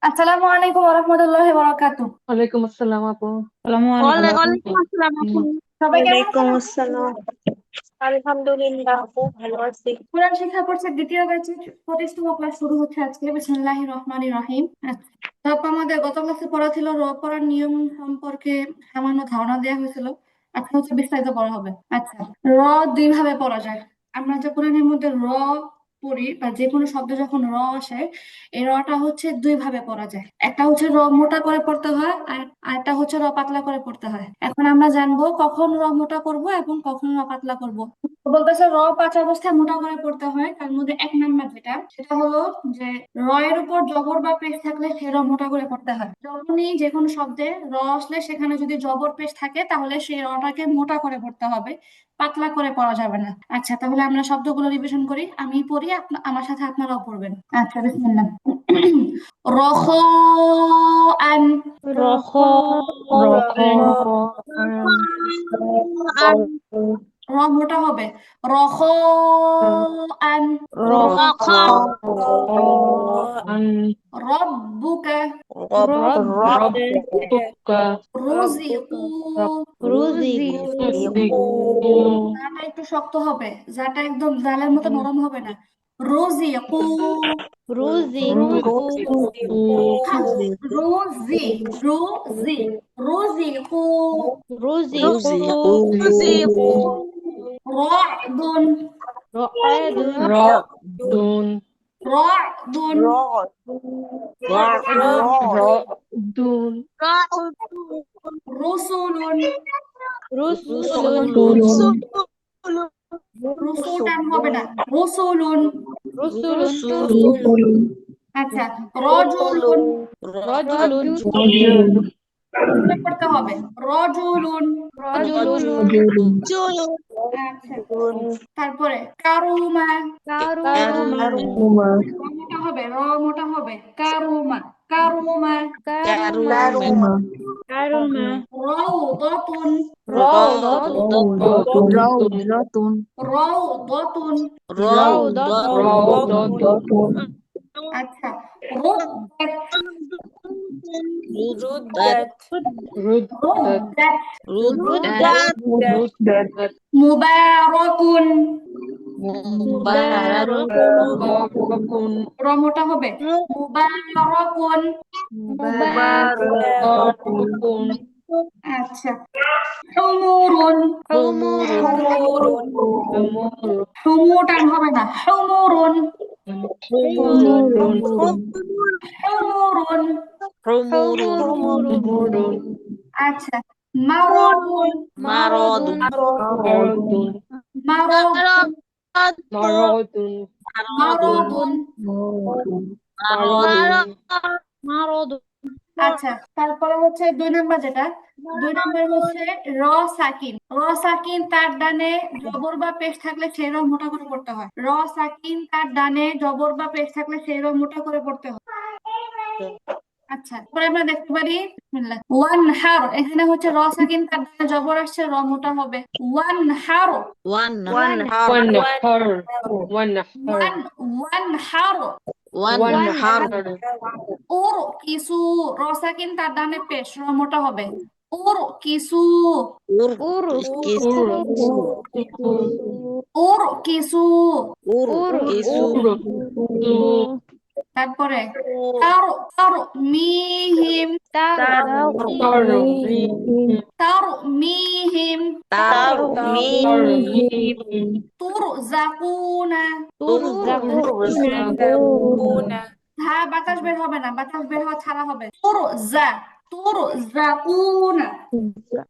আসসালামু আলাইকুম ওয়া রাহমাতুল্লাহি ওয়া বারাকাতুহু। ওয়ালাইকুম আসসালাম আপু। আসসালামু আলাইকুম। ওয়ালাইকুম আসসালাম আপু। সবাই কেমন ওয়ালাইকুম আছেন? আসসালাম। আলহামদুলিল্লাহ আপু, ভালো আছি। কোরআন শিক্ষা কোর্সের দ্বিতীয় ব্যাচের 25তম ক্লাস শুরু হচ্ছে আজকে। বিসমিল্লাহির রহমানির রহিম। আচ্ছা, তো আপু আমাদের গত ক্লাসে পড়া ছিল র পড়ার নিয়ম সম্পর্কে সামান্য ধারণা দেওয়া হয়েছিল। আজকে হচ্ছে বিস্তারিত পড়া হবে। আচ্ছা, র দুই ভাবে পড়া যায়। আমরা যে কোরআনের মধ্যে র পড়ি বা যে কোনো শব্দ যখন র আসে, এই রটা হচ্ছে দুই ভাবে পড়া যায়। একটা হচ্ছে র মোটা করে পড়তে হয়, আর আরেকটা হচ্ছে র পাতলা করে পড়তে হয়। এখন আমরা জানবো কখন র মোটা করব এবং কখন র পাতলা করব। বলতেছে র পাঁচ অবস্থায় মোটা করে পড়তে হয়। তার মধ্যে এক নাম্বার যেটা, সেটা হলো যে র এর উপর জবর বা পেশ থাকলে সে র মোটা করে পড়তে হয়। যখনই যে কোনো শব্দে র আসলে সেখানে যদি জবর পেশ থাকে তাহলে সেই রটাকে মোটা করে পড়তে হবে, পাতলা করে পড়া যাবে না। আচ্ছা, তাহলে আমরা শব্দগুলো রিভিশন করি। আমি পড়ি, আমার সাথে আপনারাও পড়বেন। আচ্ছা, বিসমিল্লাহ। রখ আন। রখ আন র মোটা হবে। রখ আন। রখ রব্বুকা রব্বুকা রুজিকু। রুজিকু যাটা একটু শক্ত হবে, যাটা একদম জালের মতো নরম হবে না। রুজিকু। রুজিকু রুজি রুজি রুজিকু। রুজিকু রাদুন রআদুন রদুন রাদুন রদুন রুসুলুন। রুসুলুন রসুলুন রুসু টান হবে না, রুসুলুন। রুসুলুন রসুলুন আচ্ছা, রজুলুন। রজুলুন রজুলুন উল্লেখ করতে হবে, রজুলুন। রজুলুন রজুলুন আচ্ছা, তারপরে কারুমা। কারুমা কারুমা র মোটা হবে, র মোটা হবে, কারুমা কারুমা। কারুমা কারুমা কারুমা রাউদাতুন রাউদাতুন রাউদাতুন রাউদাতুন। রাউদাতুন রাউদাতুন আচ্ছা, রুদ্দাত রুদ্দাত রুদ্দাত রুদ্দাত রুদ্দাত মুবারাকুন। মুবারাকুন র মোটা হবে, মুবারাকুন। মুবারাকুন আচ্ছা, হুমুরুন। হুমু টান হবে না, হুমুরুন হুমুরুন হুমুরুন। হুমুরুন আচ্ছা, মারাদুন মারাদুন মারাদুন মারাদুন মারাদুন মারাদুন। মারাদুন মারাদুন আচ্ছা, তারপরে হচ্ছে দুই নাম্বার যেটা, দুই নাম্বার হচ্ছে র সাকিন। র সাকিন তার ডানে জবর বা পেশ থাকলে সেই র মোটা করে পড়তে হয়। র সাকিন তার ডানে জবর বা পেশ থাকলে সেই র মোটা করে পড়তে হয়। আচ্ছা, পরে আমরা দেখতে পারি ওয়ান হার। এখানে হচ্ছে র সাকিন তার ডানে জবর আসছে, র মোটা হবে। ওয়ান হার ওয়ানহার ওয়ানহার ওয়ান হার। ওয়ানহার ওর কিছু। র সাকিন তার ডানে পেশ, র মোটা হবে। ওর কিছু উরকিসু ওর কিছু। উরকিসু তারপরে তারো তারো মিহিম তারমিহিম তারো মিহিম তারমিহিম তুর জাকুনা। তুরজাকুনা হ্যাঁ, বাতাস বের হবে না, বাতাস বের হওয়া ছাড়া হবে। তুর জাকুনা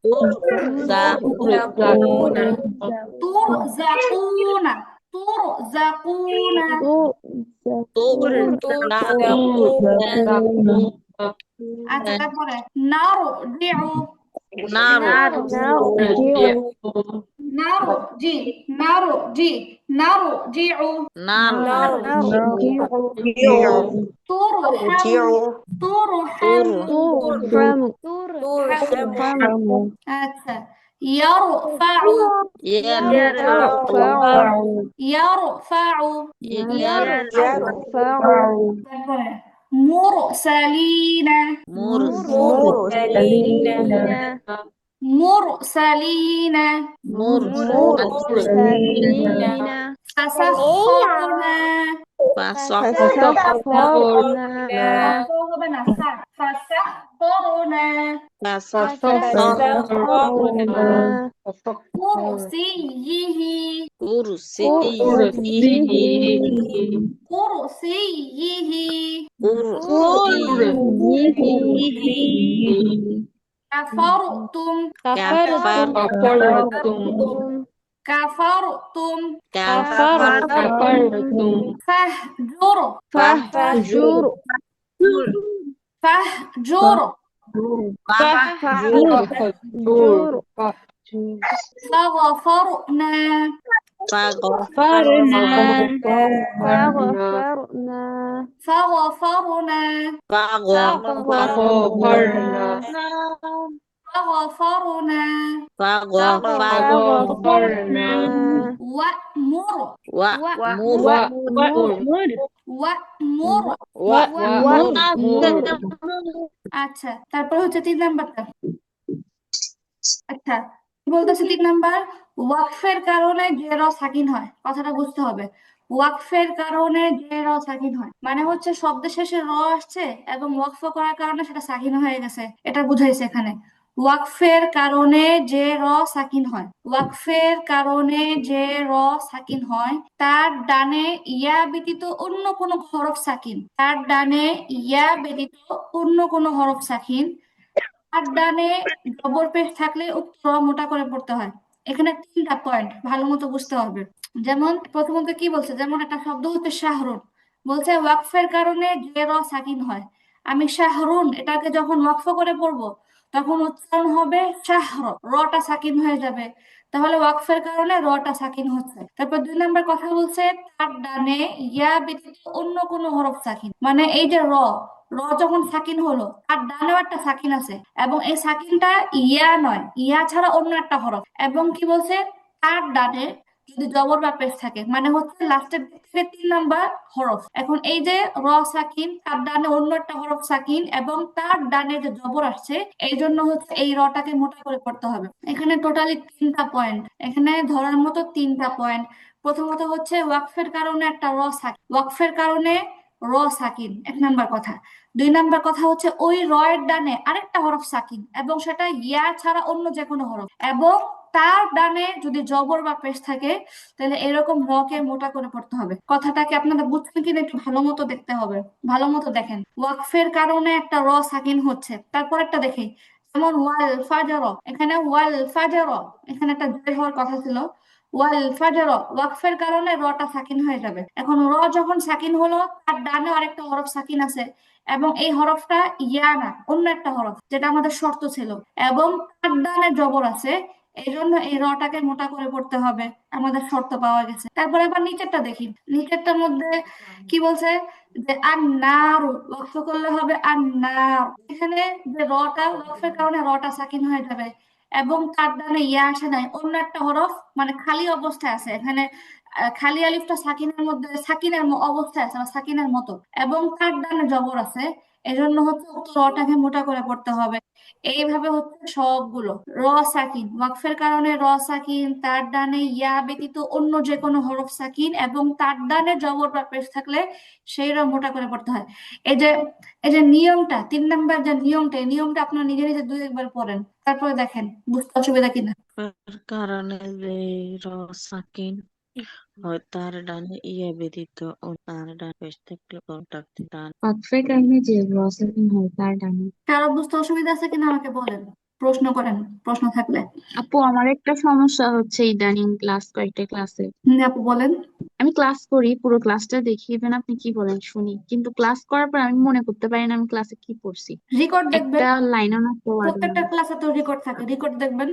তুর জাকুনা তুর জাকুনা। আচ্ছা, তারপরে নারো জিউ নারো জি নারো জি নারো জিউ তুর হাম তুর হাম। আচ্ছা, ইয়ারো ফাউ ইয়ারো ফাউ। তারপরে مرسلين مرسلين مرسلين مرسلين فسخرنا فسخرنا হবে না فسخرنا فسخرنا كرسيه كرسيه كرسيه كفرتم كفرتم فاهجر فاهجر فاهجر فغفرنا فغفرنا فغفرنا فغفرنا وأمر আচ্ছা তারপর হচ্ছে 3 নাম্বারটা আচ্ছা কি বলতেছে 3 নাম্বার ওয়াকফের কারণে যে র সাকিন হয় কথাটা বুঝতে হবে ওয়াকফের কারণে যে র সাকিন হয় মানে হচ্ছে শব্দের শেষে র আসছে এবং ওয়াকফ করার কারণে সেটা সাকিন হয়ে গেছে এটা বুঝাইছে এখানে ওয়াকফের কারণে যে র সাকিন হয় ওয়াকফের কারণে যে র সাকিন হয় তার ডানে ইয়া ব্যতীত অন্য কোনো হরফ সাকিন তার ডানে ইয়া ব্যতীত অন্য কোনো হরফ সাকিন আর ডানে ডবল পেশ থাকলে উক্ত র মোটা করে পড়তে হয় এখানে 3টা পয়েন্ট ভালো মতো বুঝতে হবে যেমন প্রথমত কি বলছে যেমন একটা শব্দ হচ্ছে শাহরুন বলছে ওয়াকফের কারণে যে র সাকিন হয় আমি শাহরুন এটাকে যখন ওয়াকফ করে পড়বো তখন উচ্চারণ হবে শাহর রটা সাকিন হয়ে যাবে তাহলে ওয়াকফের কারণে রটা সাকিন হচ্ছে তারপর 2 নাম্বার কথা বলছে তার ডানে ইয়া ব্যতীত অন্য কোনো হরফ সাকিন মানে এই যে র যখন সাকিন হলো আর ডানেও একটা সাকিন আছে এবং এই সাকিনটা ইয়া নয় ইয়া ছাড়া অন্য একটা হরফ এবং কি বলছে তার ডানে যদি জবর বা পেশ থাকে মানে হচ্ছে লাস্টের দিক থেকে 3 নাম্বার হরফ এখন এই যে র সাকিন তার ডানে অন্য একটা হরফ সাকিন এবং তার ডানে যে জবর আসছে এই জন্য হচ্ছে এই রটাকে মোটা করে পড়তে হবে এখানে টোটালি 3টা পয়েন্ট এখানে ধরার মতো 3টা পয়েন্ট প্রথমত হচ্ছে ওয়াকফের কারণে একটা র সাকিন ওয়াকফের কারণে র সাকিন 1 নাম্বার কথা 2 নাম্বার কথা হচ্ছে ওই র এর ডানে আরেকটা হরফ সাকিন এবং সেটা ইয়া ছাড়া অন্য যে কোনো হরফ এবং তার ডানে যদি জবর বা পেশ থাকে তাহলে এরকম র কে মোটা করে পড়তে হবে কথাটাকে আপনারা বুঝছেন কিনা একটু ভালো মতো দেখতে হবে ভালো মতো দেখেন ওয়াকফের কারণে একটা র সাকিন হচ্ছে তারপর একটা দেখি যেমন ওয়াল ফাজর এখানে ওয়াল ফাজর এখানে একটা জয় হওয়ার কথা ছিল ওয়াল ফাজর ওয়াকফের কারণে রটা সাকিন হয়ে যাবে এখন র যখন সাকিন হলো তার ডানে আরেকটা হরফ সাকিন আছে এবং এই হরফটা ইয়া না অন্য একটা হরফ যেটা আমাদের শর্ত ছিল এবং তার ডানে জবর আছে এই জন্য এই রটাকে মোটা করে পড়তে হবে আমাদের শর্ত পাওয়া গেছে তারপরে আবার নিচেরটা দেখি নিচেরটার মধ্যে কি বলছে যে আন্নার ওয়াকফ করলে হবে আন্নার এখানে যে রটা ওয়াকফের কারণে রটা সাকিন হয়ে যাবে এবং তার ডানে ইয়া আসে নাই অন্য একটা হরফ মানে খালি অবস্থায় আছে এখানে খালি আলিফটা সাকিনের মধ্যে সাকিনের অবস্থায় আছে বা সাকিনের মতো এবং তার ডানে জবর আছে এজন্য হচ্ছে উক্ত রটাকে মোটা করে পড়তে হবে এইভাবে হচ্ছে সবগুলো র সাকিন ওয়াকফের কারণে র সাকিন তার ডানে ইয়া ব্যতীত অন্য যে কোনো হরফ সাকিন এবং তার ডানে জবর বা পেশ থাকলে সেই র মোটা করে পড়তে হয় এই যে এই যে নিয়মটা 3 নাম্বার যে নিয়মটা এই নিয়মটা আপনারা নিজে নিজে 2-1 বার পড়েন তারপরে দেখেন বুঝতে অসুবিধা কিনা এর কারণে যে র সাকিন হয় তার ডানে ইয়া ব্যতীত ও তার ডান পেশ থাকলে কন্টাক্ট ডান ওয়াকফের কারণে যে রসায়ন হয় তার ডানে। কারো বুঝতে অসুবিধা আছে কিনা আমাকে বলেন প্রশ্ন করেন প্রশ্ন থাকলে আপু আমার একটা সমস্যা হচ্ছে ইদানিং কয়েকটা ক্লাসে আপু বলেন আমি ক্লাস করি পুরো ক্লাসটা দেখি ইভেন আপনি কি বলেন শুনি কিন্তু ক্লাস করার পর আমি মনে করতে পারি না আমি ক্লাসে কি পড়ছি রেকর্ড দেখবেন একটা লাইনও না একটা ওয়ার্ডও প্রত্যেকটা না। ক্লাসে তো রেকর্ড থাকে রেকর্ড দেখবেন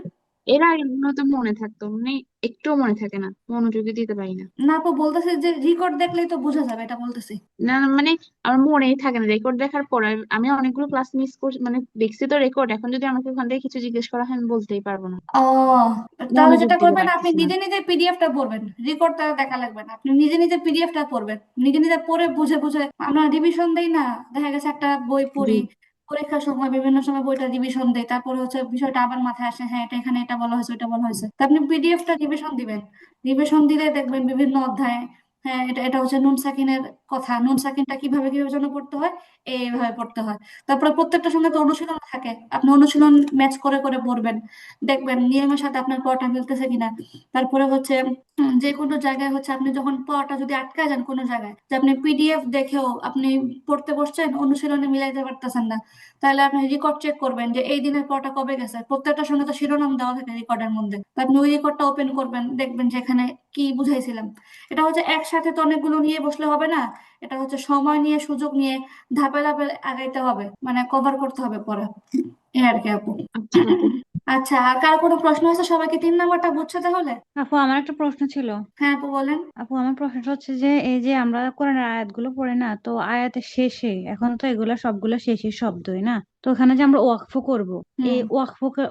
এর আগেগুলো তো মনে থাকতো, মানে একটুও মনে থাকে না, মনোযোগী দিতে পারি না। না আপু, বলতেছে যে রেকর্ড দেখলেই তো বোঝা যাবে, এটা বলতেছি। না না, মানে আমার মনেই থাকে না রেকর্ড দেখার পর। আমি অনেকগুলো ক্লাস মিস করছি, মানে দেখছি তো রেকর্ড, এখন যদি আমাকে ওখান থেকে কিছু জিজ্ঞেস করা হয় আমি বলতেই পারবো না, ও, তাহলে মনোযোগ যেটা দিতে করবেন, আপনি পারতেছি না। নিজে নিজে পিডিএফটা পড়বেন, রেকর্ডটা দেখা লাগবে না, আপনি নিজে নিজে পিডিএফটা পড়বেন, নিজে নিজে পড়ে বুঝে বুঝে। আমরা রিভিশন দেই না, দেখা গেছে একটা বই জি। পড়ি, পরীক্ষার সময় বিভিন্ন সময় বইটা রিভিশন দেই, তারপরে হচ্ছে বিষয়টা আবার মাথায় আসে, হ্যাঁ এটা এখানে এটা বলা হয়েছে, ওটা বলা হয়েছে, তো আপনি পিডিএফটা রিভিশন দিবেন। রিভিশন দিলে দেখবেন বিভিন্ন অধ্যায়, হ্যাঁ এটা এটা হচ্ছে নুন সাকিনের কথা, নুন সাকিনটা কিভাবে কিভাবে যেন পড়তে হয়, এইভাবে পড়তে হয়। তারপরে প্রত্যেকটার সঙ্গে তো অনুশীলন থাকে, আপনি অনুশীলন ম্যাচ করে করে পড়বেন, দেখবেন নিয়মের সাথে আপনার পড়াটা মিলতেছে কিনা। তারপরে হচ্ছে যে কোনো জায়গায় হচ্ছে আপনি যখন পড়াটা যদি আটকা যান কোনো জায়গায়, যে আপনি পিডিএফ দেখেও আপনি পড়তে বসছেন, অনুশীলনে মিলাইতে পারতেছেন না, তাহলে আপনি রেকর্ড চেক করবেন যে এই দিনের পড়াটা কবে গেছে। প্রত্যেকটার সঙ্গে তো শিরোনাম দেওয়া থাকে রেকর্ডের মধ্যে, তো আপনি ওই রেকর্ডটা ওপেন করবেন, দেখবেন যে এখানে কি বুঝাইছিলাম। এটা হচ্ছে একসাথে তো অনেকগুলো নিয়ে বসলে হবে না, এটা হচ্ছে সময় নিয়ে সুযোগ নিয়ে ধাপে ধাপে আগাইতে হবে, মানে কভার করতে হবে পড়া, এই আর কি আপু। আচ্ছা আপু। আচ্ছা, আর কার কোনো প্রশ্ন আছে? সবাইকে 3 নাম্বারটা বুঝছো তাহলে? আপু আমার একটা প্রশ্ন ছিল। হ্যাঁ আপু বলেন। আপু আমার প্রশ্নটা হচ্ছে যে এই যে আমরা কোরআনের আয়াতগুলো পড়ি না, তো আয়াতের শেষে এখন তো এগুলা সবগুলো শেষে শব্দই না, তো ওখানে যে আমরা ওয়াকফ করব, এই হুম।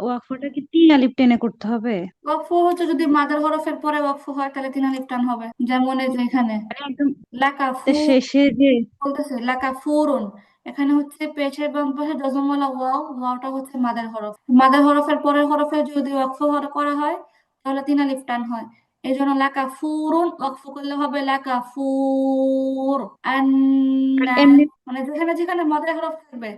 ওয়াকফটা কি 3 আলিফ টেনে করতে হবে? ওয়াকফ হচ্ছে যদি মাদার হরফের পরে ওয়াকফ হয় তাহলে 3 আলিফ টান হবে, যেমন এই যে এখানে মানে একদম লাকাফু, শেষে যে বলতেছে লাকাফুরুন, এখানে হচ্ছে পেশের বাম পাশে জজমওয়ালা ওয়াও, ওয়াওটা হচ্ছে মাদার হরফ, মাদার হরফের পরের হরফে যদি ওয়াকফ করা হয় তাহলে 3 আলিফ টান হয়। এই জন্য লাকাফুরুন ওয়াকফ করলে হবে লাকাফুর আন্না, এমনি। মানে যেখানে যেখানে মাদার হরফ থাকবে,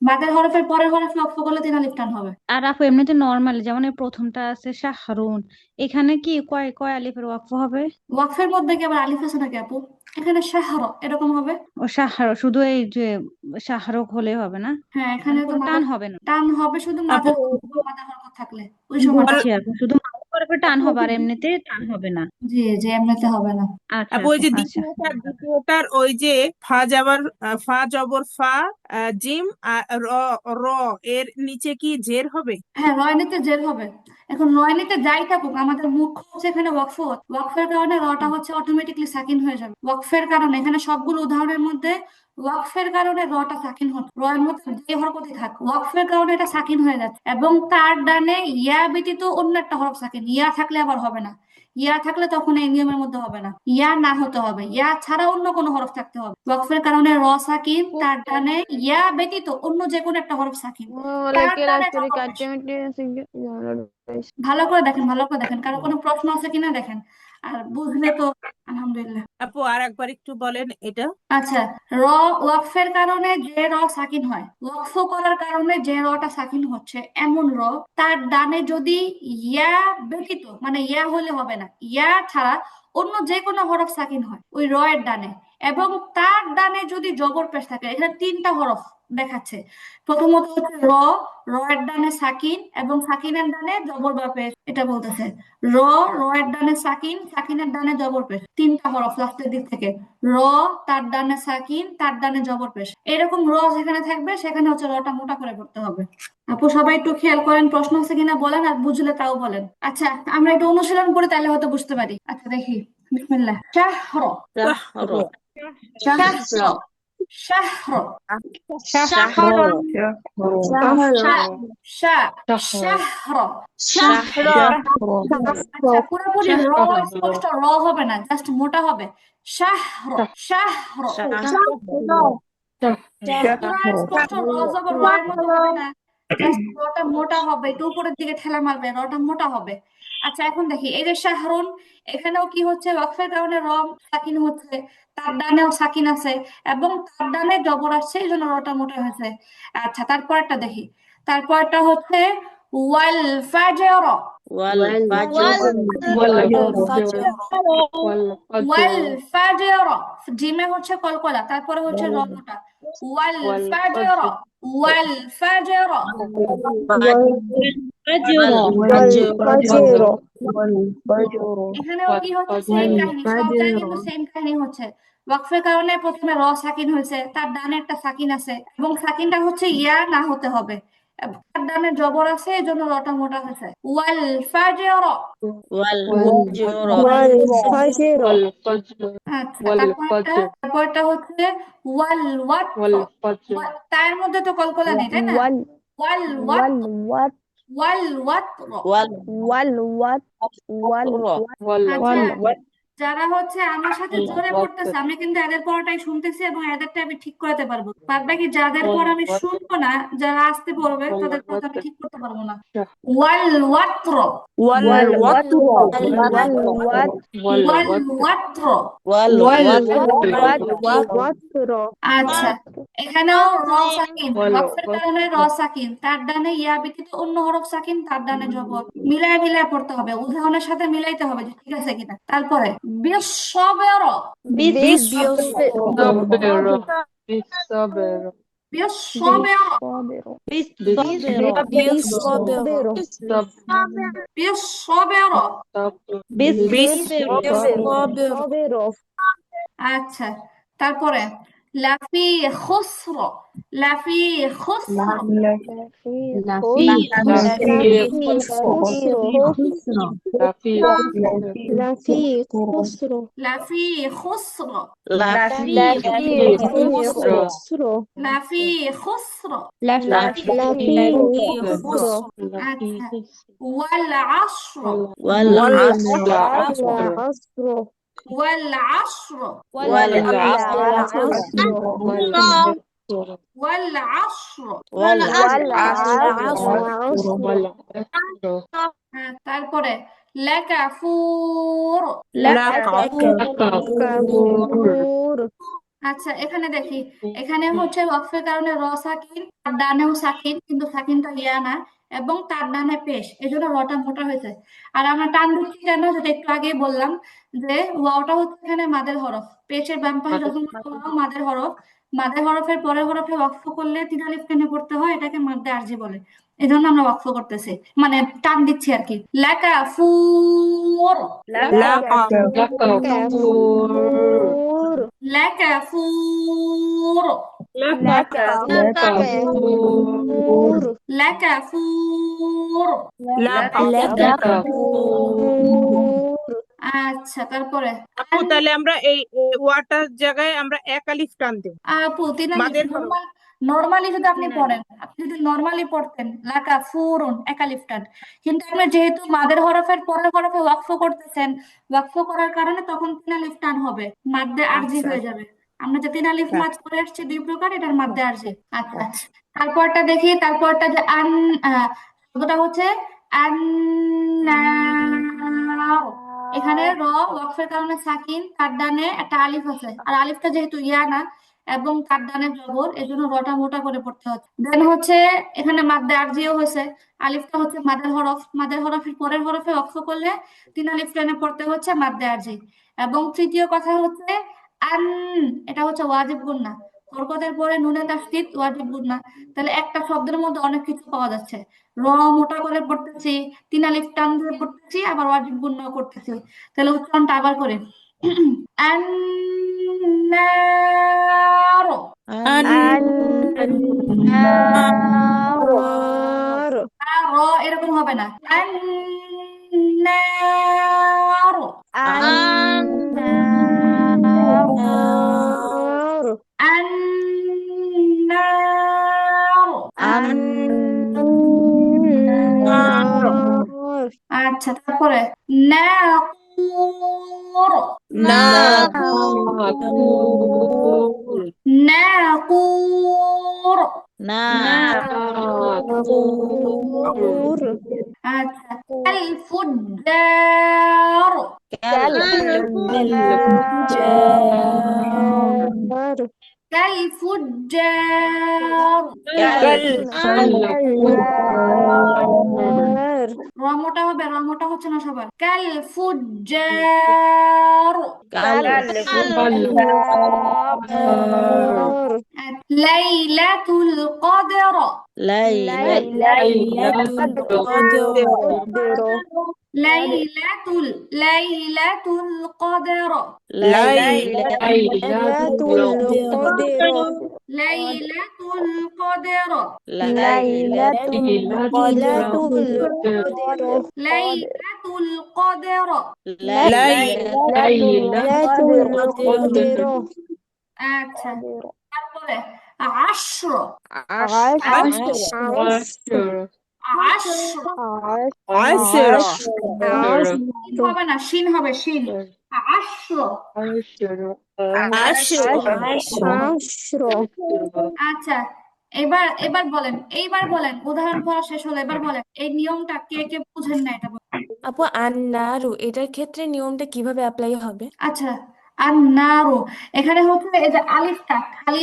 মাদার হরফের পরের হরফে ওয়াকফ করলে 3 আলিফ টান হবে। আর আপু এমনিতে নর্মালি যেমন এই প্রথমটা আছে শাহরুন, এখানে কি কয় কয় আলিফের ওয়াকফ হবে? ওয়াকফের মধ্যে কি আবার আলিফ আছে নাকি আপু? এখানে শাহর এরকম হবে। ও শাহর, শুধু এই যে শাহরুখ হলে হবে না, হ্যাঁ এখানে মানে তো কোনো টান মাদার হবে না? টান হবে, শুধু আপু মাদার হরকত থাকলে ওই সময়টা। বুঝছি আপু, শুধু মাউথ করে টান হবে আর এমনিতে টান হবে না। জি জি, এমনিতে হবে না। আচ্ছা আপু ওই আপু, যে আচ্ছা। দ্বিতীয়টার ওই যে ফা যাবার ফা জবর ফা জিম র র এর নিচে কি জের হবে? হ্যাঁ রয়নিতে জের হবে। এখন রয়নিতে যাই থাকুক, আমাদের মুখ্য হচ্ছে এখানে ওয়াকফ, ওয়াকফের কারণে রটা হচ্ছে অটোমেটিকলি সাকিন হয়ে যাবে, ওয়াকফের কারণে এখানে সবগুলো উদাহরণের মধ্যে ওয়াকফের কারণে রটা সাকিন হচ্ছে, রয়ের মধ্যে যে হরকতই থাক ওয়াকফের কারণে এটা সাকিন হয়ে যাচ্ছে, এবং তার ডানে ইয়া ব্যতীত অন্য একটা হরফ সাকিন, ইয়া থাকলে আবার হবে না, ইয়া থাকলে তখন এই নিয়মের মধ্যে হবে না, ইয়া না হতে হবে, ইয়া ছাড়া অন্য কোনো হরফ থাকতে হবে। ওয়াকফের কারণে র সাকিন, তার ডানে ইয়া ব্যতীত অন্য যে কোনো একটা হরফ সাকিন, তার ডানে জবর পেশ। ভালো করে দেখেন, ভালো করে দেখেন, কারো কোনো প্রশ্ন আছে কিনা দেখেন, আর বুঝলে তো আলহামদুলিল্লাহ। আপু আর একবার একটু বলেন এটা। আচ্ছা, র ওয়াকফের কারণে যে র সাকিন হয়, ওয়াকফ করার কারণে যে রটা সাকিন হচ্ছে এমন র, তার ডানে যদি ইয়া ব্যতীত, মানে ইয়া হলে হবে না, ইয়া ছাড়া অন্য যে কোনো হরফ সাকিন হয় ওই র এর ডানে, এবং তার ডানে যদি জবর পেশ থাকে, এখানে 3টা হরফ দেখাচ্ছে। প্রথমত হচ্ছে র, র এর ডানে সাকিন এবং সাকিনের ডানে জবর বা পেশ, এটা বলতেছে র, র এর ডানে সাকিন, সাকিনের ডানে জবর পেশ, 3টা হরফ লাস্টের দিক থেকে, র, তার ডানে সাকিন, তার ডানে জবর পেশ, এরকম র যেখানে থাকবে সেখানে হচ্ছে রটা মোটা করে পড়তে হবে। আপু সবাই একটু খেয়াল করেন, প্রশ্ন আছে কিনা বলেন, আর বুঝলে তাও বলেন। আচ্ছা আমরা একটু অনুশীলন করি তাহলে হয়তো বুঝতে পারি। আচ্ছা দেখি, বিসমিল্লাহ। শাহর, শাহর, শাহর, শাহর, শাহর, শাহ, شهر শাহর। শাহর, আচ্ছা পুরোপুরি র স্পষ্ট র হবে না, জাস্ট মোটা হবে, শাহর, শাহর। পুরা স্পষ্ট র জবর র এর মধ্যে হবে না, জাস্ট রটা মোটা হবে, একটু উপরের দিকে ঠেলা মারবে, রটা মোটা হবে। আচ্ছা এখন দেখি, এই যে শাহরুন, এখানেও কি হচ্ছে, ওয়াকফের কারণে র সাকিন হচ্ছে, তার ডানেও সাকিন আছে এবং তার ডানে জবর আসছে, এই জন্য রটা মোটা হয়েছে। আচ্ছা তারপরটা দেখি, তারপরটা হচ্ছে ওয়াল ফাজর, ওয়াল ফাজর, والفجر ওয়াল والفجر ফাজর, জিমে হচ্ছে কলকলা, তারপরে হচ্ছে র মোটা, ওয়াল ফাজর, والفجر ওয়াল ফাজর। ফাজর, এখানেও কি হচ্ছে, সেম কাহিনী, সব জায়গায় কিন্তু সেম কাহিনী হচ্ছে। ওয়াকফের কারণে প্রথমে র সাকিন হয়েছে, তার ডানে একটা সাকিন আছে এবং সাকিনটা হচ্ছে ইয়া না হতে হবে, তার ডানে জবর আছে এই জন্য রটা মোটা হয়েছে ওয়াল ফাজর। والفجر والفجر والفجر আচ্ছা والفجر তারপরটা হচ্ছে ওয়াল ওয়াত্র। والفجر তার মধ্যে তো কলকলা নেই তাই না? وال ওয়াল ওয়াত্র والوت ওয়াল ওয়াত্র। والوت আচ্ছা والوتر যারা হচ্ছে আমার সাথে জোরে পড়তেছে আমি কিন্তু এদের পড়াটাই শুনতেছি এবং এদেরটা আমি ঠিক করাতে পারবো। বাদ বাকি যাদের পড়া আমি শুনবো না, যারা আসতে পড়বে তাদের পড়া আমি ঠিক করতে পারবো না। ওয়াল ওয়াত্র والوتر ওয়াল ওয়াত্র। والوتر আচ্ছা এখানেও র সাকিন, ওয়াকফের কারণে র সাকিন, তার ডানে ইয়া ব্যতীত অন্য হরফ সাকিন, তার ডানে জবর, মিলায় মিলায় পড়তে হবে, উদাহরণের সাথে মিলাইতে হবে যে ঠিক আছে কিনা। তারপরে বিশ্ববের بالصبر بالصبر বিশ্ববের বিশ্ববের। بالصبر আচ্ছা তারপরে লাফি খুসর লাফি খুসর لفي خسر লাফি খুসর لفي خسر লাফি খুসর। لفي خسر আচ্ছা ওয়াল আসর والعصر ওয়াল আসর والعصر ওয়াল আসর। তারপরে লাকাফুর। كفور আচ্ছা এখানে দেখি, এখানে হচ্ছে ওয়াকফের কারণে র সাকিন, তার ডানেও সাকিন কিন্তু সাকিনটা ইয়া না, এবং তার ডানে পেশ, এই জন্য রটা মোটা হয়েছে। আর আমরা টান দিচ্ছি কেন, যেটা একটু আগেই বললাম যে ওয়াওটা হচ্ছে এখানে মাদের হরফ, পেশের বাম পাশে যখন ওয়াও মাদের হরফ, মাদের হরফের পরের হরফে ওয়াকফ করলে তিন আলিফ টেনে পড়তে হয়, এটাকে মাদ্দে আরজি বলে। এই জন্য আমরা ওয়াকফ করতেছি, মানে টান দিচ্ছি আর কি। লাকাফুর كفور লাকাফুর كفور লাকাফুর। আচ্ছা তারপরে আপু তাহলে আমরা এই ওয়াটার জায়গায় আমরা এক আলিফ টান দেব আপু তিন আলিফ মাদের হরফ। নর্মালি যদি আপনি পড়েন, আপনি যদি নর্মালি পড়তেন লাকাফুরুন এক আলিফ টান, কিন্তু আপনি যেহেতু মাদের হরফের পরের হরফে ওয়াকফ করতেছেন, ওয়াকফ করার কারণে তখন তিন আলিফ টান হবে, মাদ্দে আরজি হয়ে যাবে। আমরা যে তিন আলিফ মাদ করে আসছি দুই প্রকার, এটার মাদ্দে আরজি। আচ্ছা তারপরটা দেখি, তারপরটা যে শব্দটা হচ্ছে আন্নার। এখানে র ওয়াকফের কারণে সাকিন, তার ডানে একটা আলিফ আছে, আর আলিফটা যেহেতু ইয়া না এবং তার ডানে জবর, এই জন্য রটা মোটা করে পড়তে হচ্ছে। দেন হচ্ছে এখানে মাদ্দে আরজিও হয়েছে, আলিফটা হচ্ছে মাদের হরফ, মাদের হরফের পরের হরফে ওয়াকফ করলে তিন আলিফ টেনে পড়তে হচ্ছে মাদ্দে আরজি। এবং তৃতীয় কথা হচ্ছে আন, এটা হচ্ছে ওয়াজিব গুন্না, হরকতের পরে নুনে তাসদীদ ওয়াজিব গুন্না। তাহলে একটা শব্দের মধ্যে অনেক কিছু পাওয়া যাচ্ছে, র মোটা করে পড়তেছি, তিন আলিফ টান দিয়ে পড়তেছি, আবার ওয়াজিব গুন্নাও করতেছি। তাহলে উচ্চারণটা আবার করে النار النار র এরকম হবে না, النار النار النار। النار আচ্ছা তারপরে নাকুর নাকুর। نور আচ্ছা الفجار كالفجار كالفجار। রমটা হবে, রমটা হচ্ছে না সবার, كالفجار। লাইলাতুল কদর লাইলাতুল কদর লাইলাতুল লাইলাতুল কদর লাইলাতুল কদর লাইলাতুল কদর লাইলাতুল কদর লাইলাতুল কদর লাইলাতুল কদর আচ্ছা তারপরে আশর আশর عشرة শিন হবে না শিন হবে শিন আশর আচ্ছা এবার বলেন উদাহরণ পড়া শেষ হলো এবার বলেন এই নিয়মটা কে কে বুঝেন না এটা বলেন। আপু আন্নারু এটার ক্ষেত্রে নিয়মটা কিভাবে অ্যাপ্লাই হবে? আচ্ছা আর নারু এখানে হচ্ছে এই যে আলিফটা খালি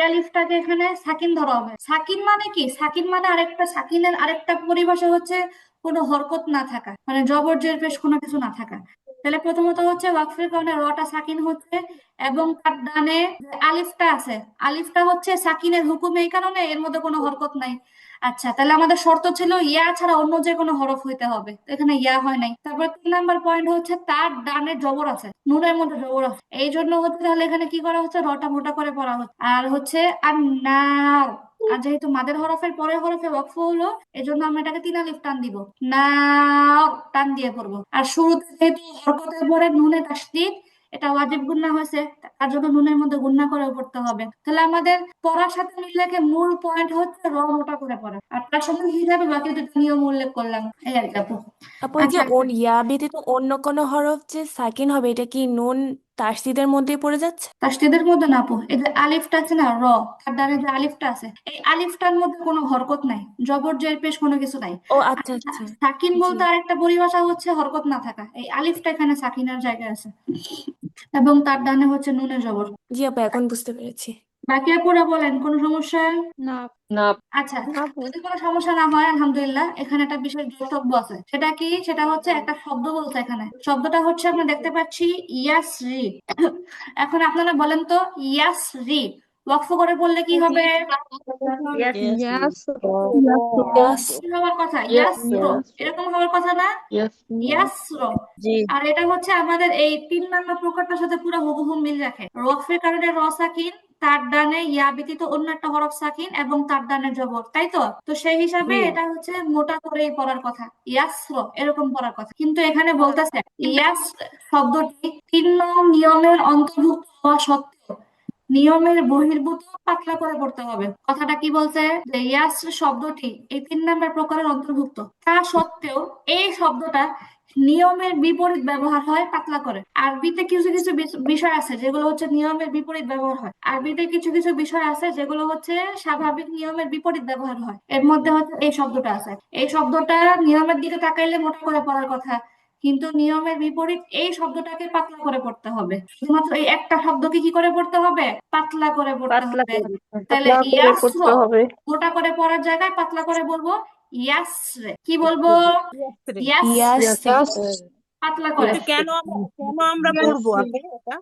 আলিফটাকে এখানে সাকিন ধরা হবে। সাকিন মানে কি? সাকিন মানে সাকিনের আরেকটা পরিভাষা হচ্ছে কোনো হরকত না থাকা, মানে জবর জের পেশ কোনো কিছু না থাকা। তাহলে প্রথমত হচ্ছে ওয়াকফের কারণে রটা সাকিন হচ্ছে এবং তার ডানে যে আলিফটা আছে আলিফটা হচ্ছে সাকিনের হুকুম, এই কারণে এর মধ্যে কোনো হরকত নাই। আচ্ছা তাহলে আমাদের শর্ত ছিল ইয়া ছাড়া অন্য যে কোনো হরফ হইতে হবে, তো এখানে ইয়া হয় নাই। তারপরে 3 নাম্বার পয়েন্ট হচ্ছে তার ডানে জবর আছে, নুনের মধ্যে জবর আছে, এই জন্য হচ্ছে তাহলে এখানে কি করা হচ্ছে রটা মোটা করে পড়া হচ্ছে। আর হচ্ছে আর নার, আর যেহেতু মাদের হরফের পরের হরফে ওয়াকফ হলো এই জন্য আমরা এটাকে 3 আলিফ টান দিব, নার টান দিয়ে পড়বো। আর শুরুতে যেহেতু হরকতের পরে নুনে তাসদীদ, এটা ওয়াজিব গুন্না হয়েছে, তার জন্য নুনের মধ্যে গুন্না করে পড়তে হবে। তাহলে আমাদের পড়ার সাথে মিল রেখে মূল পয়েন্ট হচ্ছে র মোটা করে পড়া, আর তার সঙ্গে হিসাবে বাকি দুটো নিয়ম উল্লেখ করলাম, এই আর কি আপু। আপু এই যে আচ্ছা ইয়া ব্যতীত অন্য কোনো হরফ যে সাকিন হবে এটা কি নুন তাসদীদের মধ্যেই পড়ে যাচ্ছে? তাসদীদের মধ্যে না আপু, এই যে আলিফটা আছে না র, তার ডানে যে আলিফটা আছে এই আলিফটার মধ্যে কোনো হরকত নাই, জবর জের পেশ কোনো কিছু নাই। ও আর আচ্ছা আচ্ছা সাকিন জি বলতে আরেকটা পরিভাষা হচ্ছে হরকত না থাকা, এই আলিফটা এখানে সাকিনের জায়গায় আছে এবং তার ডানে হচ্ছে নুনের জবর। জি আপু এখন বুঝতে পেরেছি। বাকি আপুরা বলেন কোনো সমস্যা? না না আচ্ছা যদি কোনো সমস্যা না হয় আলহামদুলিল্লাহ, এখানে একটা বিশেষ দ্রষ্টব্য আছে। সেটা কি? সেটা হচ্ছে একটা শব্দ বলছে এখানে, শব্দটা হচ্ছে আমরা দেখতে পাচ্ছি ইয়াসরি। এখন আপনারা বলেন তো ইয়াসরি ওয়াকফ করে বললে কি হবে? ইয়াস কি হওয়ার কথা? ইয়াসর, এরকম হওয়ার কথা না? ইয়াসর। জি আর এটা হচ্ছে আমাদের এই 3 নাম্বার প্রকারটার সাথে পুরো হুবহু মিল রাখে। ওয়াকফের কারণে র সাকিন, তার ডানে ইয়া ব্যতীত অন্য একটা হরফ সাকিন এবং তার ডানে জবর, তাই তো? তো সেই হিসাবে এটা হচ্ছে মোটা করেই পড়ার কথা, ইয়াসর এরকম পড়ার কথা। কিন্তু এখানে বলতেছে ইয়াস শব্দটি 3 নং নিয়মের অন্তর্ভুক্ত হওয়া সত্ত্বেও নিয়মের বহির্ভূত পাতলা করে পড়তে হবে। কথাটা কি বলছে? যে ইয়াস শব্দটি এই 3 নাম্বার প্রকারের অন্তর্ভুক্ত, তা সত্ত্বেও এই শব্দটা নিয়মের বিপরীত ব্যবহার হয় পাতলা করে। আরবিতে কিছু কিছু বিষয় আছে যেগুলো হচ্ছে নিয়মের বিপরীত ব্যবহার হয়, আরবিতে কিছু কিছু বিষয় আছে যেগুলো হচ্ছে স্বাভাবিক নিয়মের বিপরীত ব্যবহার হয়। এর মধ্যে হচ্ছে এই শব্দটা আছে, এই শব্দটা নিয়মের দিকে তাকাইলে মোটা করে পড়ার কথা, কিন্তু নিয়মের বিপরীত এই শব্দটাকে পাতলা করে পড়তে হবে। শুধুমাত্র এই একটা শব্দকে কি করে পড়তে হবে? পাতলা করে পড়তে হবে। তাহলে ইয়াসর মোটা করে পড়ার জায়গায় পাতলা করে বলবো ইয়াসরে। কি বলবো? ইয়াসরে পাতলা করে। কেন আমরা পড়বো আপু এটা?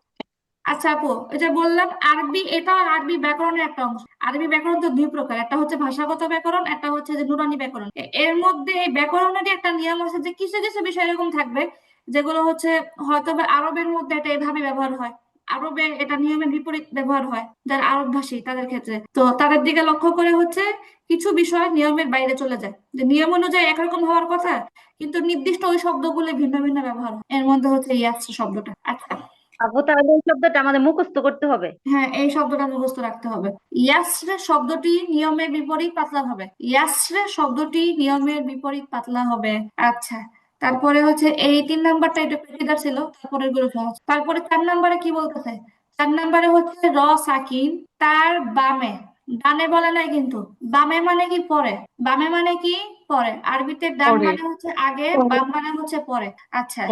আচ্ছা আপু, এই যে বললাম আরবি, এটা আরবি ব্যাকরণের একটা অংশ। আরবি ব্যাকরণ তো 2 প্রকার, একটা হচ্ছে ভাষাগত ব্যাকরণ, একটা হচ্ছে যে নুরানি ব্যাকরণ। এর মধ্যে এই ব্যাকরণেরই একটা নিয়ম আছে যে কিছু কিছু বিষয় এরকম থাকবে যেগুলো হচ্ছে হয়তো বা আরবের মধ্যে এটা এভাবে ব্যবহার হয়, আরবে এটা নিয়মের বিপরীত ব্যবহার হয় যারা আরব ভাষী তাদের ক্ষেত্রে। তো তাদের দিকে লক্ষ্য করে হচ্ছে কিছু বিষয় নিয়মের বাইরে চলে যায়, যে নিয়ম অনুযায়ী একরকম হওয়ার কথা কিন্তু নির্দিষ্ট ওই শব্দগুলো ভিন্ন ভিন্ন ব্যবহার হয়। এর মধ্যে হচ্ছে ইয়াস শব্দটা। আচ্ছা আপু তাহলে এই শব্দটা আমাদের মুখস্থ করতে হবে। হ্যাঁ, এই শব্দটা মুখস্থ রাখতে হবে। ইয়াসরে শব্দটি নিয়মের বিপরীত পাতলা হবে, ইয়াসরে শব্দটি নিয়মের বিপরীত পাতলা হবে। আচ্ছা তারপরে হচ্ছে এই 3 নাম্বারটা একটু পেচেদার ছিল, তারপরে গুলো সহজ। তারপরে 4 নাম্বারে কি বলতেছে? 4 নাম্বারে হচ্ছে র সাকিন তার বামে, ডানে বলে নাই কিন্তু, বামে মানে কি পরে, বামে মানে কি পরে, আরবিতে ডান মানে হচ্ছে আগে, বাম মানে হচ্ছে পরে। আচ্ছা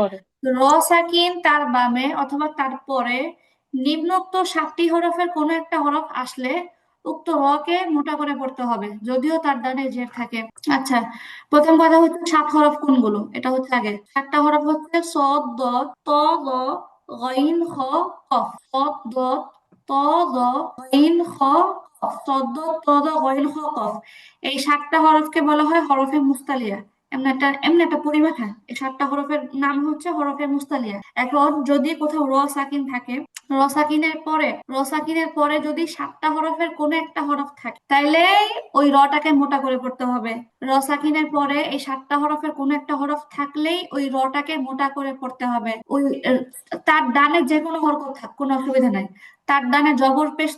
র সাকিন তার বামে অথবা তার পরে নিম্নোক্ত 7টি হরফের কোনো একটা হরফ আসলে উক্ত র কে মোটা করে পড়তে হবে যদিও তার ডানে জের থাকে। আচ্ছা প্রথম কথা হচ্ছে 7 হরফ কোনগুলো, এটা হচ্ছে আগে 7টা হরফ হচ্ছে সদ দদ ত দ গইন খ কফ। সদ দদ ত দ গইন খ কফ। সদ্দ তদ গইন খ কফ, এই 7টা হরফকে বলা হয় হরফে মুস্তালিয়া। এমনি একটা পরিভাষা, এই 7টা হরফের নাম হচ্ছে হরফে মুস্তালিয়া। এখন যদি কোথাও র সাকিন থাকে, র সাকিনের পরে যদি 7টা হরফের কোনো একটা হরফ থাকে, তাইলে ওই রটাকে মোটা করে পড়তে হবে। র সাকিনের পরে এই 7টা হরফের কোনো একটা হরফ থাকলেই ওই রটাকে মোটা করে পড়তে হবে। ওই তার ডানে যে কোনো হরকত থাক, কোনো অসুবিধা নাই। তার ডানে জবর পেশ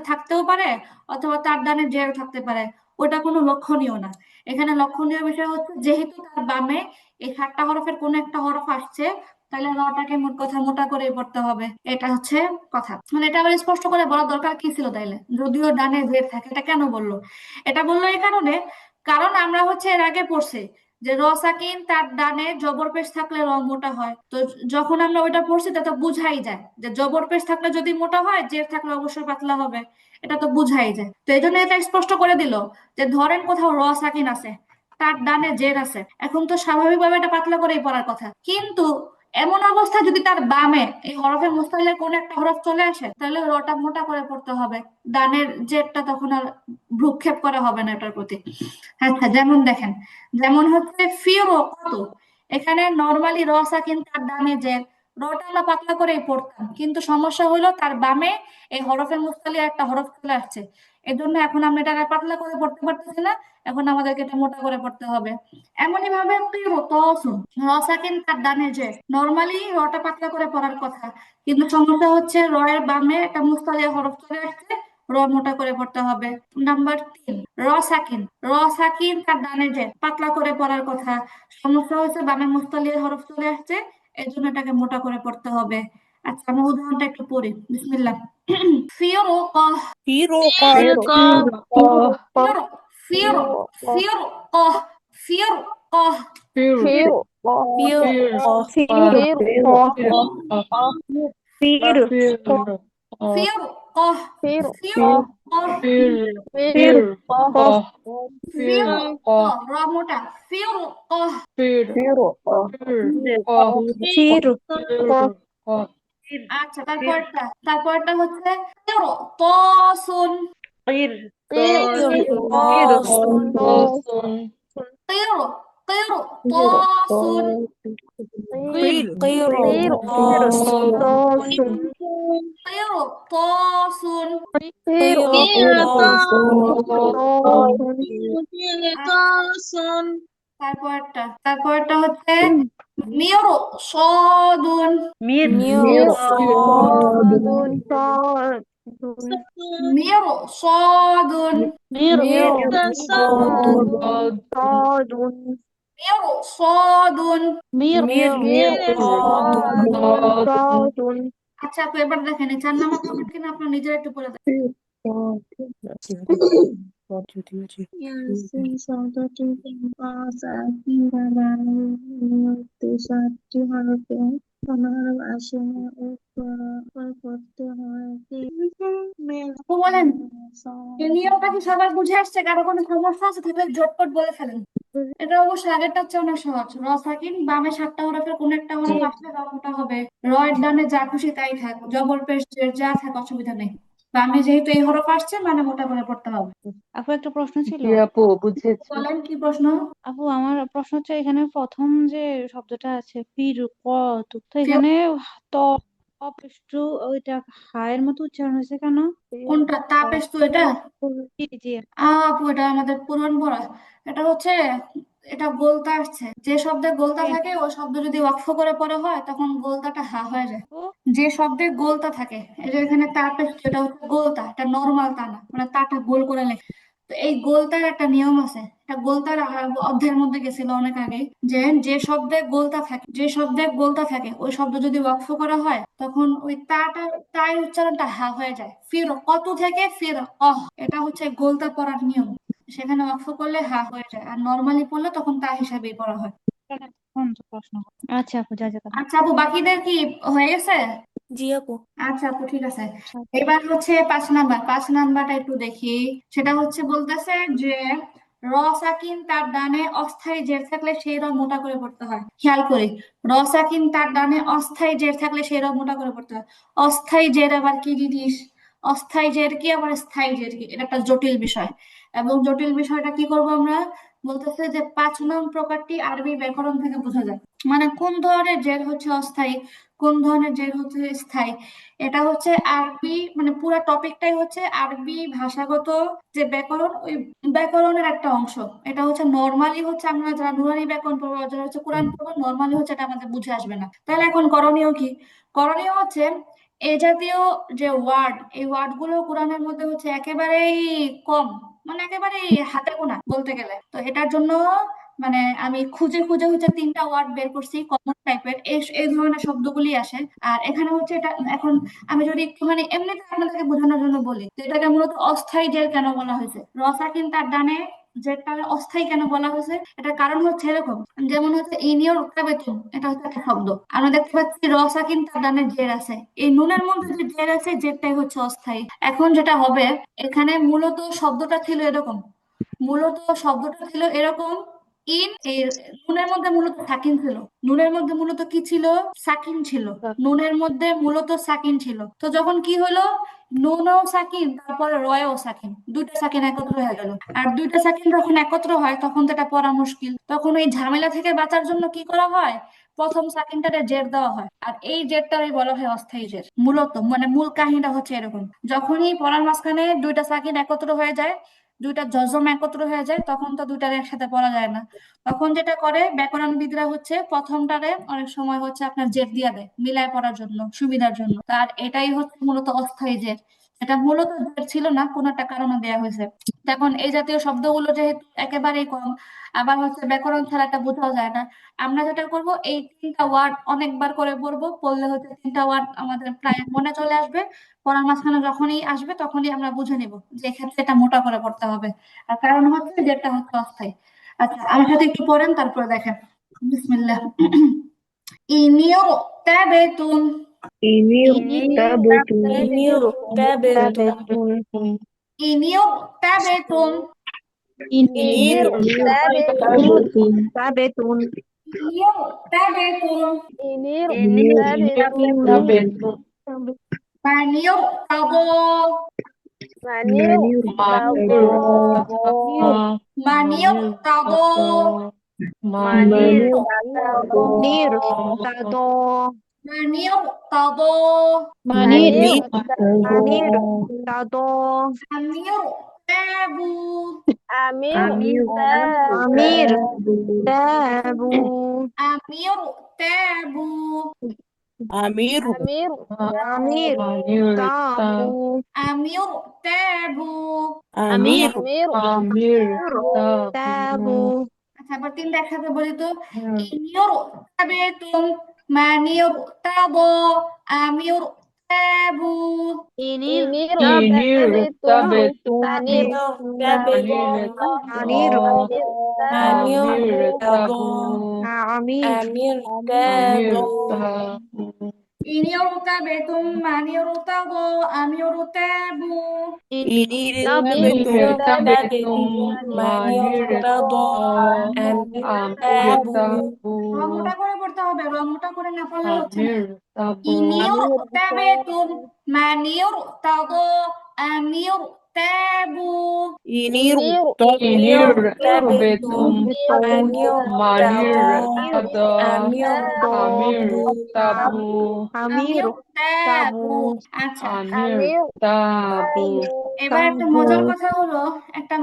থাকতেও পারে, অথবা তার ডানে জের থাকতে পারে, ওটা কোনো লক্ষণীয় না। এখানে লক্ষণীয় বিষয় হচ্ছে যেহেতু তার বামে এই 7টা হরফের কোনো একটা হরফ আসছে, তাহলে রটাকে মোট কথা মোটা করে পড়তে হবে। এটা হচ্ছে কথা। মানে এটা আবার স্পষ্ট করে বলার দরকার কি ছিল তাইলে, যদিও ডানে জের থাকে? এটা কেন বললো? এটা বললো এই কারণে, কারণ আমরা হচ্ছে এর আগে পড়ছি যে র সাকিন তার ডানে জবর পেশ থাকলে র মোটা হয়। তো যখন আমরা ওইটা পড়ছি তা তো বুঝাই যায় যে জবর পেশ থাকলে যদি মোটা হয়, জের থাকলে অবশ্যই পাতলা হবে। এটা তো বুঝাই যায়। তো এই জন্য এটা স্পষ্ট করে দিল যে ধরেন কোথাও র সাকিন আছে, তার ডানে জের আছে, এখন তো স্বাভাবিকভাবে এটা পাতলা করেই পড়ার কথা। কিন্তু এমন অবস্থায় যদি তার বামে এই হরফে মুস্তাহিলের কোন একটা হরফ চলে আসে, তাহলে রটা মোটা করে পড়তে হবে। ডানের জেরটা তখন আর ভ্রুক্ষেপ করা হবে না এটার প্রতি। আচ্ছা, যেমন দেখেন, যেমন হচ্ছে ফিরো কত, এখানে নর্মালি র সাকিন তার ডানে জের, রটা আমরা পাতলা করেই পড়তাম, কিন্তু সমস্যা হলো তার বামে এই হরফে মুস্তাহিলের একটা হরফ চলে আসছে। এই জন্য এখন আমরা এটা আর পাতলা করে পড়তে পারতেছি না, এখন আমাদেরকে এটা মোটা করে পড়তে হবে। এমনই ভাবে র সাকিন তার ডানে যে, নর্মালি রটা পাতলা করে পড়ার কথা, কিন্তু সমস্যা হচ্ছে র এর বামে একটা মুস্তালিয়া হরফ চলে আসছে, র মোটা করে পড়তে হবে। নাম্বার 3, র সাকিন তার ডানে যে, পাতলা করে পড়ার কথা, সমস্যা হচ্ছে বামে মুস্তালিয়া হরফ চলে আসছে, এই জন্য এটাকে মোটা করে পড়তে হবে। আচ্ছা, আমি উদাহরণটা একটু পড়ি, বিসমিল্লাহ। ফিরো কহ, ফিরো Firo, ফিরো ফিরো ফিরো কহ, ফিরো কহ, Firo, Fir Firo, Firo, ফিরো কহ, Firo, ফিরো কহ, Firo, ফিরো কহ, র মোটা, ফিরো কহ। Firo, Firo, আচ্ছা, তারপরটা হচ্ছে ফিরো তসুন, ফিরো ফিরো তসুন, ফির ফিরো তসুন। তারপরটা হচ্ছে মিরো সদুন, মিরো সদুন, মিরো সদুন। আচ্ছা, তো এবার দেখেন এই 4 নাম্বার কমেন্ট কিনা আপনার নিজের একটু পড়ে দেখেন। ইয়াসিন শব্দটি সাতটি হরফে কোনো হরফ আসে না ও পড়তে হয় আপু বলেন, এই নিয়মটা কি সবার বুঝে আসছে? কারো কোনো সমস্যা আছে থাকলে ঝটপট বলে ফেলেন। এটা অবশ্য আগেরটার চেয়ে অনেক সহজ। র সাকিন বামে 7টা হরফের কোন একটা হরফ আসলে র মোটা হবে, র এর ডানে যা খুশি তাই থাক, জবর পেশ জের যা থাক, অসুবিধা নেই। বামে যেহেতু এই হরফ আসছে, মানে মোটা করে পড়তে হবে। আপু একটা প্রশ্ন ছিল। বলেন, কি প্রশ্ন? আপু আমার প্রশ্ন হচ্ছে, এখানে প্রথম যে শব্দটা আছে ফির কত, তো এখানে ত একটু ওইটা হায়ের মতো উচ্চারণ হয়েছে কেন? কোনটা? তাপেশ তো এটা? জি জি। আপু এটা আমাদের পুরান পড়া। এটা হচ্ছে, এটা গোলতা আসছে। যে শব্দে গোলতা থাকে ওই শব্দ যদি ওয়াকফ করে পড়া হয়, তখন গোলতাটা হা হয়ে যায়। ও, যে শব্দে গোলতা থাকে, এই যে এখানে তাপেশ, এটা হচ্ছে গোলতা, এটা নর্মাল তা না, মানে তাটা গোল করে লেখে। তো এই গোলতার একটা নিয়ম আছে, এটা গোলতার অধ্যায়ের মধ্যে গেছিল অনেক আগে, যে যে শব্দে গোলতা থাকে ওই শব্দ যদি ওয়াকফ করা হয়, তখন ওই তাই উচ্চারণটা হা হয়ে যায়। ফির কত থেকে ফির অহ, এটা হচ্ছে গোলতা পড়ার নিয়ম। সেখানে ওয়াকফ করলে হা হয়ে যায়, আর নর্মালি পড়লে তখন তা হিসাবেই পড়া হয়। কোন প্রশ্ন? আচ্ছা আপু, যা যা তাহলে। আচ্ছা আপু, বাকিদের কি হয়ে গেছে? জি আপু। আচ্ছা আপু, ঠিক আছে। এবার হচ্ছে 5 নাম্বারটা একটু দেখি। সেটা হচ্ছে বলতেছে যে র সাকিন তার ডানে অস্থায়ী জের থাকলে সেই র মোটা করে পড়তে হয়। খেয়াল করি, র সাকিন তার ডানে অস্থায়ী জের থাকলে সেই র মোটা করে পড়তে হয়। অস্থায়ী জের আবার কি জিনিস? অস্থায়ী জের কি আবার স্থায়ী জের কি, এটা একটা জটিল বিষয়। এবং জটিল বিষয়টা কি করব আমরা, বলতেছে যে 5 নং প্রকারটি আরবি ব্যাকরণ থেকে বোঝা যায়। মানে কোন ধরনের জের হচ্ছে অস্থায়ী, কোন ধরনের জের হচ্ছে স্থায়ী। এটা হচ্ছে আরবি, মানে পুরো টপিকটাই হচ্ছে আরবি ভাষাগত যে ব্যাকরণ, ওই ব্যাকরণের একটা অংশ। এটা হচ্ছে নর্মালি হচ্ছে আমরা যারা নুরানি ব্যাকরণ পড়বো, যারা হচ্ছে কোরআন পড়বো, নর্মালি হচ্ছে এটা আমাদের বুঝে আসবে না। তাহলে এখন করণীয় কি? করণীয় হচ্ছে এই জাতীয় যে ওয়ার্ড, এই ওয়ার্ড গুলো কোরআনের মধ্যে হচ্ছে একেবারেই কম, মানে একেবারেই হাতে গোনা বলতে গেলে। তো এটার জন্য মানে আমি খুঁজে খুঁজে হচ্ছে 3টা ওয়ার্ড বের করছি কমন টাইপের, এই ধরনের শব্দগুলি আসে। আর এখানে হচ্ছে এটা এখন আমি যদি একটুখানি এমনিতে আপনাদেরকে বোঝানোর জন্য বলি, তো এটাকে মূলত অস্থায়ী জের কেন বলা হয়েছে, রসা কিন্তু তার ডানে জেরটা অস্থায়ী কেন বলা হয়েছে, এটার কারণ হচ্ছে এরকম। যেমন হচ্ছে ইনিয়র বেতন, এটা হচ্ছে একটা শব্দ, আমরা দেখতে পাচ্ছি রসা কিন্তু তার ডানে জের আছে, এই নুনের মধ্যে যে জের আছে জেরটাই হচ্ছে অস্থায়ী। এখন যেটা হবে, এখানে মূলত শব্দটা ছিল এরকম, মূলত শব্দটা ছিল এরকম, এই নুনের মধ্যে মূলত সাকিন ছিল, নুনের মধ্যে মূলত কি ছিল, সাকিন ছিল, নুনের মধ্যে মূলত সাকিন ছিল। তো যখন কি হলো, নুনও সাকিন তারপরে রয়ও সাকিন, দুইটা সাকিন একত্র হয়ে গেল। আর দুইটা সাকিন যখন একত্র হয় তখন তো এটা পড়া মুশকিল, তখন এই ঝামেলা থেকে বাঁচার জন্য কি করা হয়, প্রথম সাকিনটারে জের দেওয়া হয়, আর এই জেরটাই বলা হয় অস্থায়ী জের। মূলত মানে মূল কাহিনীটা হচ্ছে এরকম, যখনই পড়ার মাঝখানে দুইটা সাকিন একত্র হয়ে যায়, দুইটা জজম একত্র হয়ে যায়, তখন তো দুইটার একসাথে পড়া যায় না। তখন যেটা করে ব্যাকরণবিদরা হচ্ছে প্রথমটারে অনেক সময় হচ্ছে আপনার জের দিয়া দেয় মিলায় পড়ার জন্য, সুবিধার জন্য। তার এটাই হচ্ছে মূলত অস্থায়ী জের, এটা মূলত জের ছিল না, কোন একটা কারণে দেয়া হয়েছে। এখন এই জাতীয় শব্দগুলো যেহেতু একেবারেই কম, আবার হচ্ছে ব্যাকরণ ছাড়া এটা বোঝাও যায় না, আমরা যেটা করব এই 3টা ওয়ার্ড অনেকবার করে পড়বো, পড়লে হচ্ছে 3টা ওয়ার্ড আমাদের প্রায় মনে চলে আসবে। পড়ার মাঝখানে যখনই আসবে তখনই আমরা বুঝে নিব যে এক্ষেত্রে এটা মোটা করে পড়তে হবে, আর কারণ হচ্ছে যেটা হচ্ছে অস্থায়ী। আচ্ছা আমার সাথে একটু পড়েন, তারপরে দেখেন। বিসমিল্লাহ। ইনিও তাবেতুন, إني ইনিউক্তাবেতুন ইনিও তাবেতুন, إني তাবেতুন ইনিও তাবেতুন, মানিও তাবো, মানিও তাবো, মানির তাদো মানিও তাবো, মানির মানির তাদো আমিও তাবু, আমির তাবু আমিও তাবু, আমির আমির তাবু আমিও তাবু। আমির তাবু আচ্ছা আবার 3টা একসাথে বলি তো, ইনিও তাবেতুন, মানিও তাবো, আমিও তাবু, ইনির ইনিউক্তাবেতুন মানির আনিউক্তাবু আমির আনিউক্তাবু ইনিও তাবেতুন, মানিও তাবো, আমিও তাবু। ইনির ইনিউক্তাবেতুন মানিউক্তাবু আনিউক্তাবু র মোটা করে পড়তে হবে, র মোটা করে না পড়লে হচ্ছে না। ইনিও তাবেতুন, মানিও তাবো, আমিও তাবু। ইনির ইনিউক্তাবেতুন মানিউক্তাবু আনিউক্তাবু আমির তাবু। আচ্ছা এবার একটা তাবু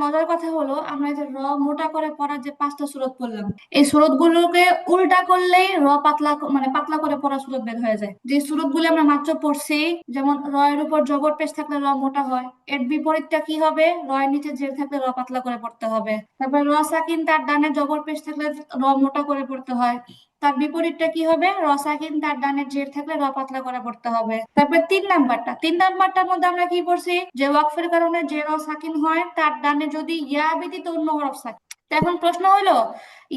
মজার কথা হলো, আমরা যে র মোটা করে পড়ার যে 5টা সূরত পড়লাম, এই সূরত গুলোকে উল্টা করলেই র পাতলা মানে পাতলা করে পড়া সূরত বের হয়ে যায়। যে সূরত গুলো আমরা মাত্র পড়ছি, যেমন র এর উপর জবর পেশ থাকলে র মোটা হয়, এর বিপরীতটা কি হবে, র এর নিচে জের থাকলে র পাতলা করে পড়তে হবে। তারপর র সাকিন তার ডানে জবর পেশ থাকলে র মোটা করে পড়তে হয়, তার বিপরীতটা কি হবে, র সাকিন তার ডানে জের থাকলে র পাতলা করে পড়তে হবে। তারপর 3 নাম্বারটার মধ্যে আমরা কি পড়ছি, যে ওয়াকফের কারণে যে র সাকিন হয় তার ডানে যদি ইয়া ব্যতীত অন্য হরফ থাকে। তো এখন প্রশ্ন হলো,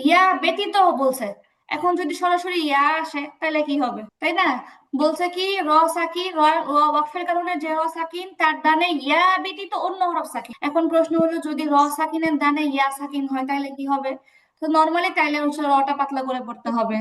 ইয়া ব্যতীত বলছে, এখন যদি সরাসরি ইয়া আসে তাহলে কি হবে, তাই না? বলছে কি র সাকিন, ওয়াকফের কারণে যে র সাকিন তার ডানে ইয়া ব্যতীত অন্য হরফ সাকিন। এখন প্রশ্ন হলো যদি র সাকিনের ডানে ইয়া সাকিন হয় তাহলে কি হবে, তো নর্মালি তাইলে হচ্ছে রটা পাতলা করে পড়তে হবে।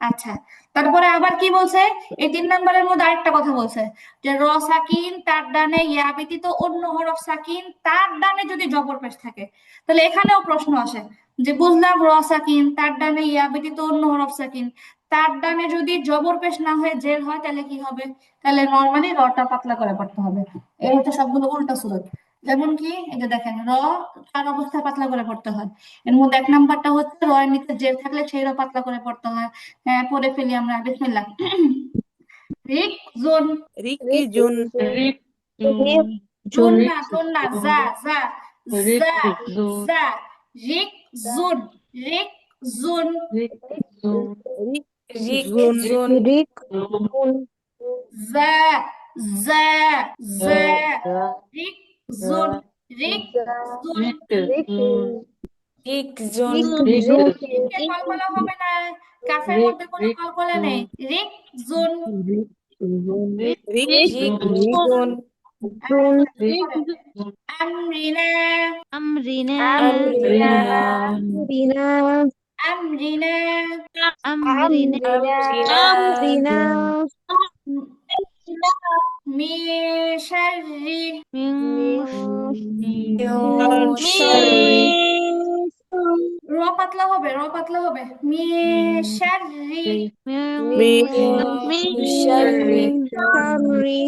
আচ্ছা, তারপরে আবার কি বলছে, এই 3 নম্বরের মধ্যে আরেকটা কথা বলছে যে র সাকিন তার ডানে ইয়া ব্যতীত অন্য হরফ সাকিন তার ডানে যদি জবর পেশ থাকে, তাহলে এখানেও প্রশ্ন আসে যে বুঝলাম র সাকিন তার ডানে ইয়া ব্যতীত অন্য হরফ সাকিন, তার ডানে যদি জবর পেশ না হয়ে জের হয় তাহলে কি হবে? তাহলে নর্মালি রটা পাতলা করে পড়তে হবে। এই হচ্ছে সবগুলো উল্টা সুরত। যেমন কি এই যে দেখেন র তার অবস্থায় পাতলা করে পড়তে হয়। এর মধ্যে 1 নাম্বারটা হচ্ছে র এর নিচে জের থাকলে সেই র পাতলা করে পড়তে হয়। হ্যাঁ, পড়ে ফেলি আমরা, বিসমিল্লাহ। রিক জোন, রিকি জুন, জোন না জোন না, জা জা জা Zone. জা, রিক জোন, রিক জোন, রিক জুন, জোন, রিক জা জা জা, রিক জোন, রিক জোন। রিক জোন, রিকে কলকলা হবে না, কাফের মধ্যে কোনো কলকলা নেই। রিক জোন। রিক রিক জোন, আমরিনা, আমরিনা আমরিনা, রিনা আমরিনা, আমরিনা রিনা من شر মিন শাররি, র পাতলা হবে, র পাতলা হবে। من شر মিন শাররি, শাররি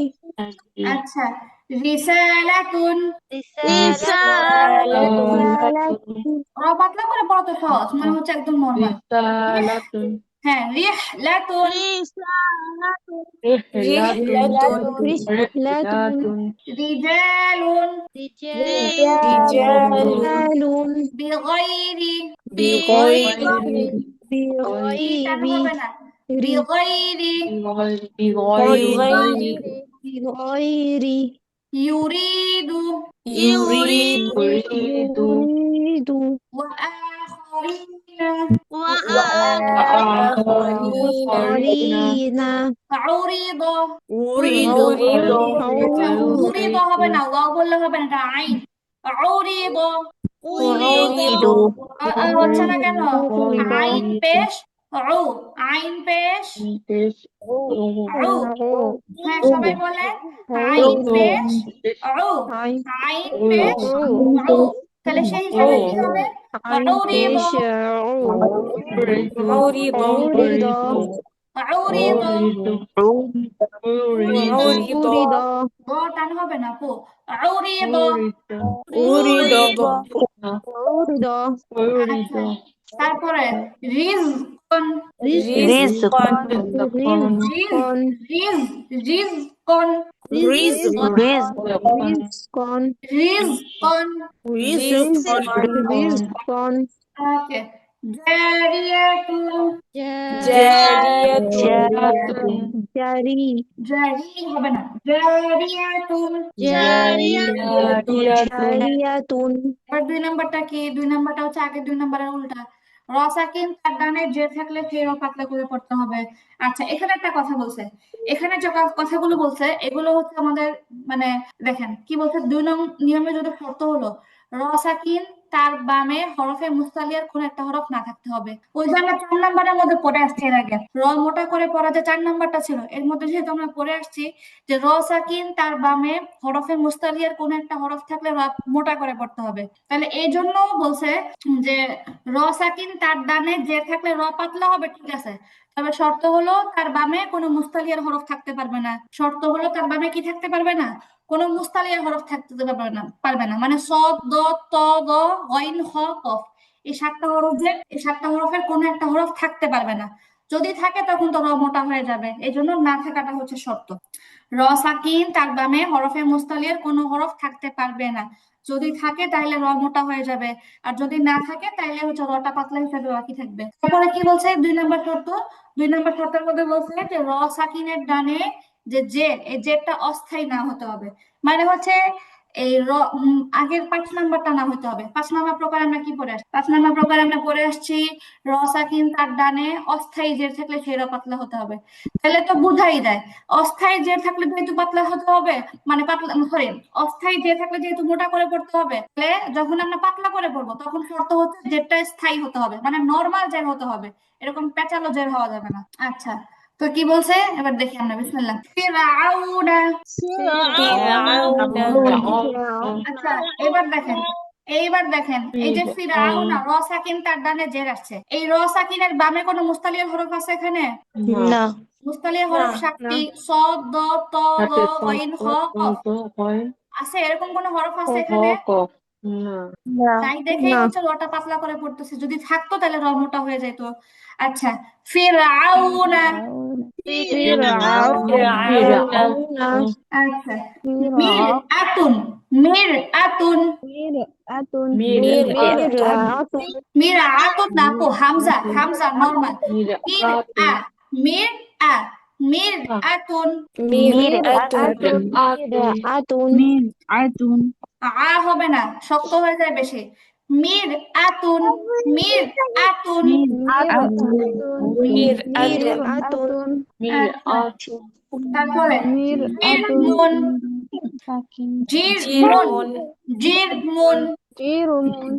আচ্ছা, রিসালাতুন, রিসালাতুন, র পাতলা করে পড়া তো সহজ, মানে হচ্ছে একদম নরমাল। হ্যাঁ, রিহলাতুন, রিহলাতুন, রিহলাতুন রিজালুন, রিজালুন, রিজালুন বিগাইরি, বিগয়রি, ই টান হবে না, বিগাইরি, বিগাইরি, বিগয়রি ইউরিদু, ইউরিদু, ইউরিদু وآخرين আরিনা عرض, উরিদু, উরিদু, عرض হবে না, ওয়াও বললে হবে না, এটা আইন। عرض, উরিদু, হচ্ছে না কেন? আইন পেশ উ, আইন পেশ উ। হ্যাঁ, সবাই বলে আইন পেশ উ, আইন পেশ উ। তাহলে সেই হিসাবে কি হবে? عرض, উরিদু, عرض, উরিদু, গ টান হবে না, পো। عرض, উরিদু, আচ্ছা, তারপরে রিজকুন, রিজকান, রিজকন রিজকুন, রিজকুন, রিজকন রিজকুন। রিজকন ওকে, জারিয়াতুন, জারিয়াতুন, জারি জারি হবে না, জারিয়াতুন। জারিয়াতুন এবার 2 নাম্বারটা কি? 2 নাম্বারটা হচ্ছে আগের 2 নাম্বারের উল্টা। র সাকিন তার ডানে জের থাকলে সেই র পাতলা করে পড়তে হবে। আচ্ছা, এখানে একটা কথা বলছে, এখানে যে কথাগুলো বলছে এগুলো হচ্ছে আমাদের মানে দেখেন কি বলছে, 2 নং নিয়মে যদি শর্ত হলো র সাকিন তার বামে হরফে মুস্তালিয়ার কোন একটা হরফ না থাকতে হবে। ওই যে আমরা 4 নাম্বারের মধ্যে পড়ে আসছি এর আগে, র মোটা করে পড়া যে 4 নাম্বারটা ছিল, এর মধ্যে যেহেতু আমরা পড়ে আসছি যে র সাকিন তার বামে হরফে মুস্তালিয়ার কোন একটা হরফ থাকলে র মোটা করে পড়তে হবে, তাহলে এই জন্য বলছে যে র সাকিন তার ডানে জের থাকলে র পাতলা হবে, ঠিক আছে, তবে শর্ত হলো তার বামে কোনো মুস্তালিয়ার হরফ থাকতে পারবে না। শর্ত হলো তার বামে কি থাকতে পারবে না? কোনো মুস্তালিয়ার হরফ থাকতে পারবে না, মানে সদ দ ত দ গইন খ কফ, এই 7টা হরফ যে এই 7টা হরফের কোনো একটা হরফ থাকতে পারবে না। যদি থাকে তখন তো র মোটা হয়ে যাবে, এই জন্য না থাকাটা হচ্ছে শর্ত। র সাকিন তার বামে হরফে মুস্তালিয়ার কোনো হরফ থাকতে পারবে না, যদি থাকে তাহলে র মোটা হয়ে যাবে, আর যদি না থাকে তাহলে হচ্ছে রটা পাতলা হিসাবে বাকি থাকবে। তারপরে কি বলছে 2 নাম্বার শর্ত? 2 নাম্বার শর্তের মধ্যে বলছে যে র সাকিনের ডানে যে জের, এই জেরটা অস্থায়ী না হতে হবে, মানে হচ্ছে এই আগের 5 নাম্বারটা না হতে হবে। 5 নাম্বার প্রকার আমরা কি পড়ে আসছি? 5 নাম্বার প্রকার আমরা পড়ে আসছি র সাকিন তার ডানে অস্থায়ী জের থাকলে সেই র পাতলা হতে হবে। তাহলে তো বুঝাই যায় অস্থায়ী জের থাকলে যেহেতু পাতলা হতে হবে, মানে পাতলা সরি অস্থায়ী জের থাকলে যেহেতু মোটা করে পড়তে হবে, তাহলে যখন আমরা পাতলা করে পড়বো তখন শর্ত হচ্ছে জেরটা স্থায়ী হতে হবে, মানে নরমাল জের হতে হবে, এরকম পেঁচালো জের হওয়া যাবে না। আচ্ছা, তো কি বলছে এবার দেখি আমরা, বিসমিল্লাহ। ফিরআউনা। আচ্ছা, এবার দেখেন এই যে ফিরআউনা র সাকিন তার ডানে জের আসছে, এই র সাকিনের বামে কোনো মুস্তালিয়ার হরফ আছে এখানে? না মুস্তালিয়ার হরফ সাতটি, সদ, দ, ত, ল, গইন, খ, কফ আছে, এরকম কোনো হরফ আছে এখানে? না নাই দেখেই না হচ্ছে রটা পাতলা করে পড়তেছে, যদি থাকতো তাহলে র মোটা হয়ে যেত। আচ্ছা, ফিরআউনা। ফিরআউনা আচ্ছা, মিরআতুন। মিরআতুন। মিরআতুন মিরআতুন মিরআতুন না আপু, হামজা নরমাল। মিরআ মিরআ মিরআতুন। মিরআতুন মিরআতুন আ হবে না, শক্ত হয়ে যায় বেশি। মিরআতুন মিরআতুন। মিরআতুন আচ্ছা, তারপরে মিরআতুন জিরমুন। সাকিন জিরমুন জিরমুন। জিরমুন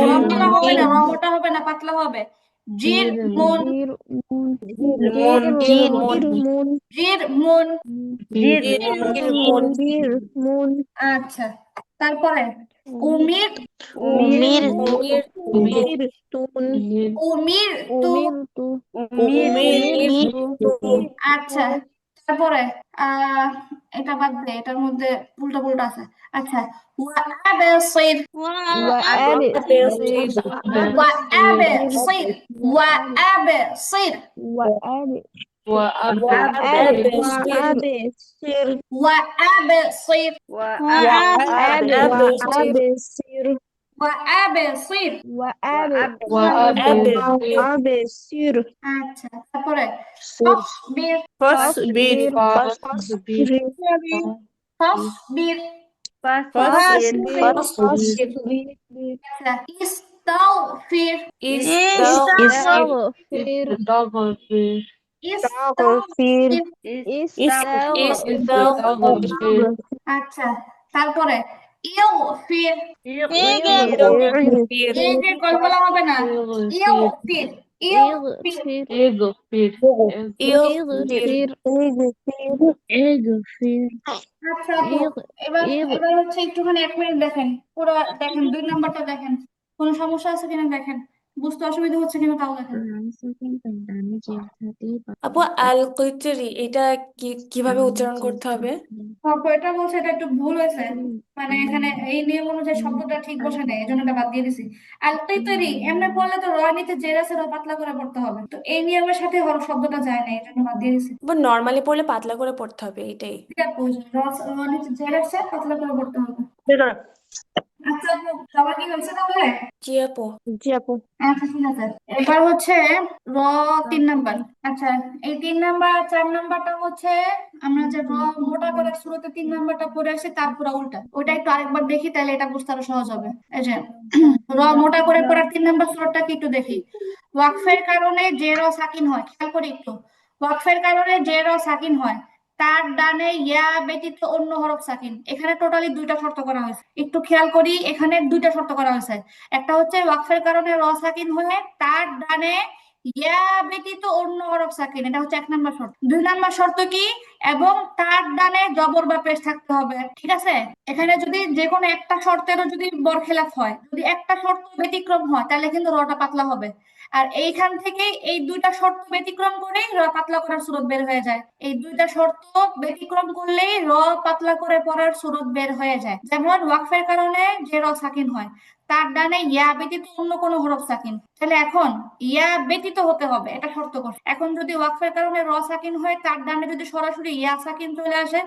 রমোটা হবে না, রমোটা হবে না, পাতলা হবে। জিরমুন জিরমুন জিরমুন। জিরমুন আচ্ছা, তারপরে উমির উমিরতুন উমিরতু। উমিরতু আচ্ছা, তারপরে এটা বাদ দে, এটার মধ্যে উল্টা পুল্টা আছে। আচ্ছা, ওয়াআবসির وأبصر ওয়াআবসির ওয়াআবসির وأبصر ওয়াআবসির وأبصر ওয়াআবসির। وأبصر আচ্ছা, তারপরে তাসবির فاصبر তাসবির। আচ্ছা, ইস্তাগফির استغفر ইস্তাগফির। আচ্ছা, তারপরে ইগফির। একে কলকলা হবে না, ইগফির ইগফির। আচ্ছা আপু, এবার হচ্ছে একটুখানি 1 মিনিট দেখেন, পুরো দেখেন 2 নাম্বারটা দেখেন, কোনো সমস্যা আছে কিনা দেখেন, বুঝতে অসুবিধা হচ্ছে কিনা তাও দেখেন। আপু আল কৈতরি এটা কিভাবে উচ্চারণ করতে হবে? আপু এটা বলছে এটা একটু ভুল হয়েছে, মানে এখানে এই নিয়ম অনুযায়ী শব্দটা ঠিক বসে নেই, এই জন্য এটা বাদ দিয়ে দিছি। আল কৈতরি এমনি পড়লে তো র নিচে জের আছে, র পাতলা করে পড়তে হবে, তো এই নিয়মের সাথে শব্দটা যায় না, এই জন্য বাদ দিয়ে দিছি। নর্মালি পড়লে পাতলা করে পড়তে হবে এটাই। আপু র নিচে জের আছে, পাতলা করে পড়তে হবে। আচ্ছা আপু, সবার কি হয়েছে তাহলে? জি আপু। আচ্ছা ঠিক আছে, এবার হচ্ছে র 3 নাম্বার। আচ্ছা, এই 3 নাম্বার 4 নাম্বারটা হচ্ছে আমরা যে র মোটা করে শুরুতে 3 নাম্বারটা পড়ে আসি তার পুরো উল্টা, ওইটা একটু আরেকবার দেখি তাহলে এটা বুঝতে আরো সহজ হবে। এই যে র মোটা করে পড়ার 3 নাম্বার সূরাটা কি একটু দেখি। ওয়াকফের কারণে যে র সাকিন হয়, খেয়াল করি একটু, ওয়াকফের কারণে যে র সাকিন হয় তার ডানে ইয়া ব্যতীত অন্য হরফ সাকিন, এখানে টোটালি 2টা শর্ত করা হয়েছে, একটু খেয়াল করি, এখানে 2টা শর্ত করা হয়েছে। একটা হচ্ছে ওয়াকফের কারণে র সাকিন হয়ে তার ডানে ইয়া ব্যতীত অন্য হরফ সাকিন, এটা হচ্ছে 1 নাম্বার শর্ত। 2 নাম্বার শর্ত কি, এবং তার ডানে জবর বা পেশ থাকতে হবে, ঠিক আছে? এখানে যদি যে কোনো একটা শর্তেরও যদি বরখেলাফ হয়, যদি একটা শর্ত ব্যতিক্রম হয় তাহলে কিন্তু রটা পাতলা হবে, আর এইখান থেকে এই 2টা শর্ত ব্যতিক্রম করেই র পাতলা করার সুরত বের হয়ে যায়। এই 2টা শর্ত ব্যতিক্রম করলেই র পাতলা করে পড়ার সুরত বের হয়ে যায়। যেমন ওয়াকফের কারণে যে র সাকিন হয় তার ডানে ইয়া ব্যতীত অন্য কোনো হরফ সাকিন, তাহলে এখন ইয়া ব্যতীত হতে হবে, এটা শর্ত করছে। এখন যদি ওয়াকফের কারণে র সাকিন হয় তার ডানে যদি সরাসরি ইয়া সাকিন চলে আসে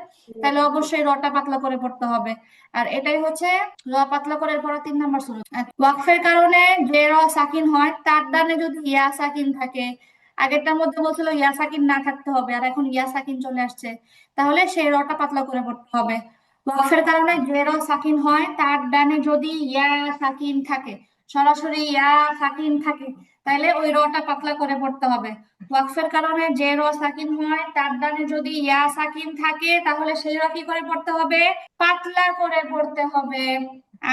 তাহলে অবশ্যই রটা পাতলা করে পড়তে হবে, আর এটাই হচ্ছে র পাতলা করে পড়া 3 নাম্বার সুরত। ওয়াকফের কারণে যে র সাকিন হয় তার ডানে যদি ইয়া সাকিন থাকে, আগেরটার মধ্যে বলছিল ইয়া সাকিন না থাকতে হবে, আর এখন ইয়া সাকিন চলে আসছে, তাহলে সেই রটা পাতলা করে পড়তে হবে। ওয়াকফের কারণে যে র সাকিন হয় তার ডানে যদি ইয়া সাকিন থাকে, সরাসরি ইয়া সাকিন থাকে, তাহলে ওই রটা পাতলা করে পড়তে হবে। ওয়াকফের কারণে যে র সাকিন হয় তার ডানে যদি ইয়া সাকিন থাকে, তাহলে সেই র কি করে পড়তে হবে? পাতলা করে পড়তে হবে।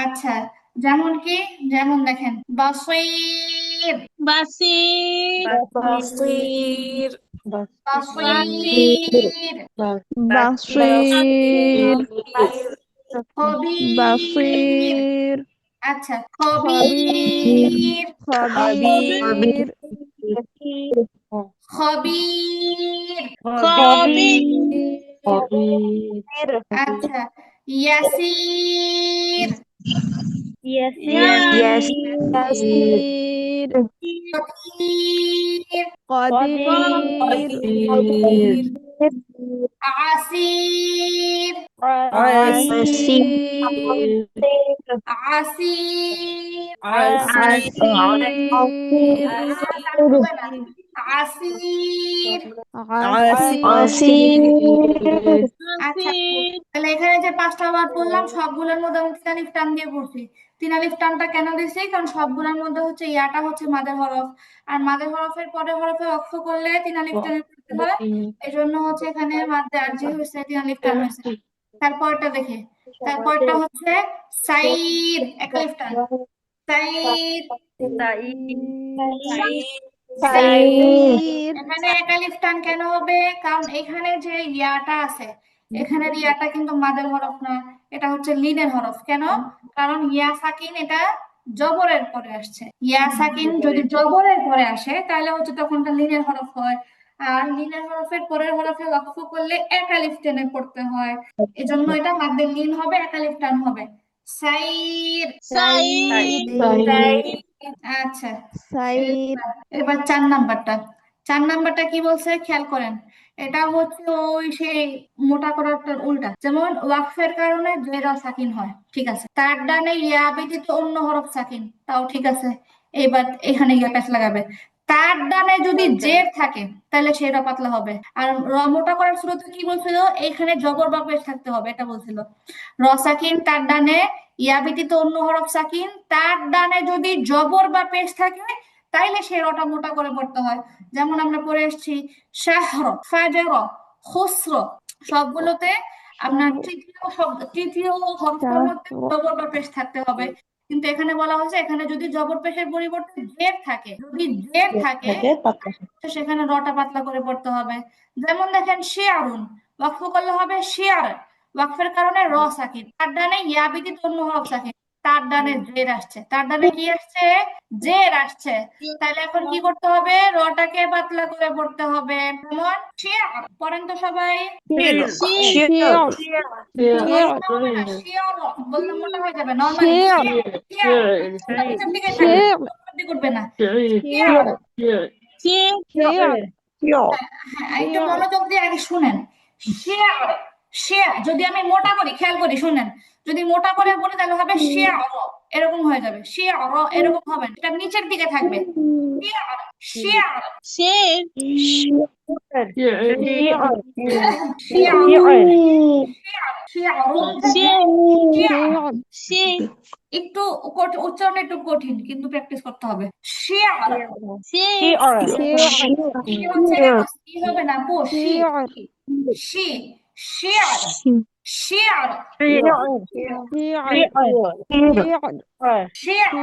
আচ্ছা, যেমন কি, যেমন দেখেন বাসীর, বাসির, বাসির, বাসীর, বাসির খবীর, বাসির আচ্ছা খবির খবীর, খবির খবীর, খবির আচ্ছা ইয়াসির, ইয়াসির কদির, কদির আসির, আসির আসির, আসির। আচ্ছা, তাহলে এখানে যে 5টা ওয়ার্ড বললাম সবগুলোর মধ্যে আমি তিন আলিফ টান দিয়ে পড়ছি। তিন আলিফ টানটা কেন দিছি? কারণ সবগুলোর মধ্যে হচ্ছে ইয়াটা হচ্ছে মাদের হরফ, আর মাদের হরফের পরের হরফে ওয়াকফ করলে তিন আলিফ টানে পড়তে হয়। এই জন্য হচ্ছে এখানে মাদ্দে আরজি হয়েছে, তিন আলিফ টান হয়েছে। তারপরটা দেখে, তারপরটা হচ্ছে সাইর, এক আলিফ টান, সাইর, সাইর এখানে এক আলিফ টান কেন হবে? কারণ এখানে যে ইয়াটা আছে, এখানের ইয়াটা কিন্তু মাদের হরফ না, এটা হচ্ছে লিনের হরফ। কেন? কারণ ইয়া সাকিন এটা জবরের পরে আসছে। ইয়া সাকিন যদি জবরের পরে আসে তাহলে হচ্ছে তখন এটা লিনের হরফ হয়, আর লিনের হরফের পরের হরফে ওয়াকফ করলে এক আলিফ টেনে পড়তে হয়। এজন্য এটা মাদ্দে লিন হবে, এক আলিফ টান হবে। সাইর, আচ্ছা। সাইর এবার 4 নাম্বারটা কি বলছে খেয়াল করেন। এটা হচ্ছে ওই সেই মোটা করাটার উল্টা। যেমন ওয়াকফের কারণে জের সাকিন হয়, ঠিক আছে, তার ডানে ইয়া ব্যতীত অন্য হরফ সাকিন, তাও ঠিক আছে। এবার এখানে ইয়া পেশ লাগাবে। তার ডানে যদি জের থাকে তাহলে সেটা পাতলা হবে। আর মোটা করার শুরুতে কি বলছিল? এখানে জবর বা পেশ থাকতে হবে, এটা বলছিল। র সাকিন, তার ডানে ইয়া ব্যতীত অন্য হরফ সাকিন, তার ডানে যদি জবর বা পেশ থাকে তাইলে সে রটা মোটা করে পড়তে হয়। যেমন আমরা পড়ে এসেছি শাহর, ফাজর, খুসর, সবগুলোতে আপনার তৃতীয় হরফের মধ্যে জবর বা পেশ থাকতে হবে। কিন্তু এখানে বলা হয়েছে এখানে যদি জবর পেশের পরিবর্তে জের থাকে, যদি জের থাকে সেখানে রটা পাতলা করে পড়তে হবে। যেমন দেখেন শিয়ারুন, ওয়াকফ করলে হবে শিয়ার, ওয়াকফের কারণে র সাকিন, তার ডানে ইয়া ব্যতীত অন্য হরফ সাকিন, তার ডানে জের আসছে, তার ডানে কি আসছে? জের আসছে। তাহলে এখন কি করতে হবে? রটাকে পাতলা করে পড়তে হবে। যেমন শিয়ার, পড়েন তো সবাই। শিয়ার বললে মোটা হয়ে যাবে, নরমালি নিচের দিকে থাকবে, করবে না। শিয়ার, হ্যাঁ, একটু মনোযোগ দিয়ে আগে শুনেন। শেয়ার, শেয়ার যদি আমি মোটা করি, খেয়াল করি, শুনেন, যদি মোটা করে বলি তাহলে হবে শেয়ার, এরকম হয়ে যাবে। শেয়ার এরকম হবে না, এটা নিচের দিকে থাকবে। শেয়ার, শেয়ার, একটু উচ্চারণ একটু কঠিন, কিন্তু প্র্যাকটিস করতে হবে। শেয়ার, কি হবে না, পো, she, she, share, share, share, share, share,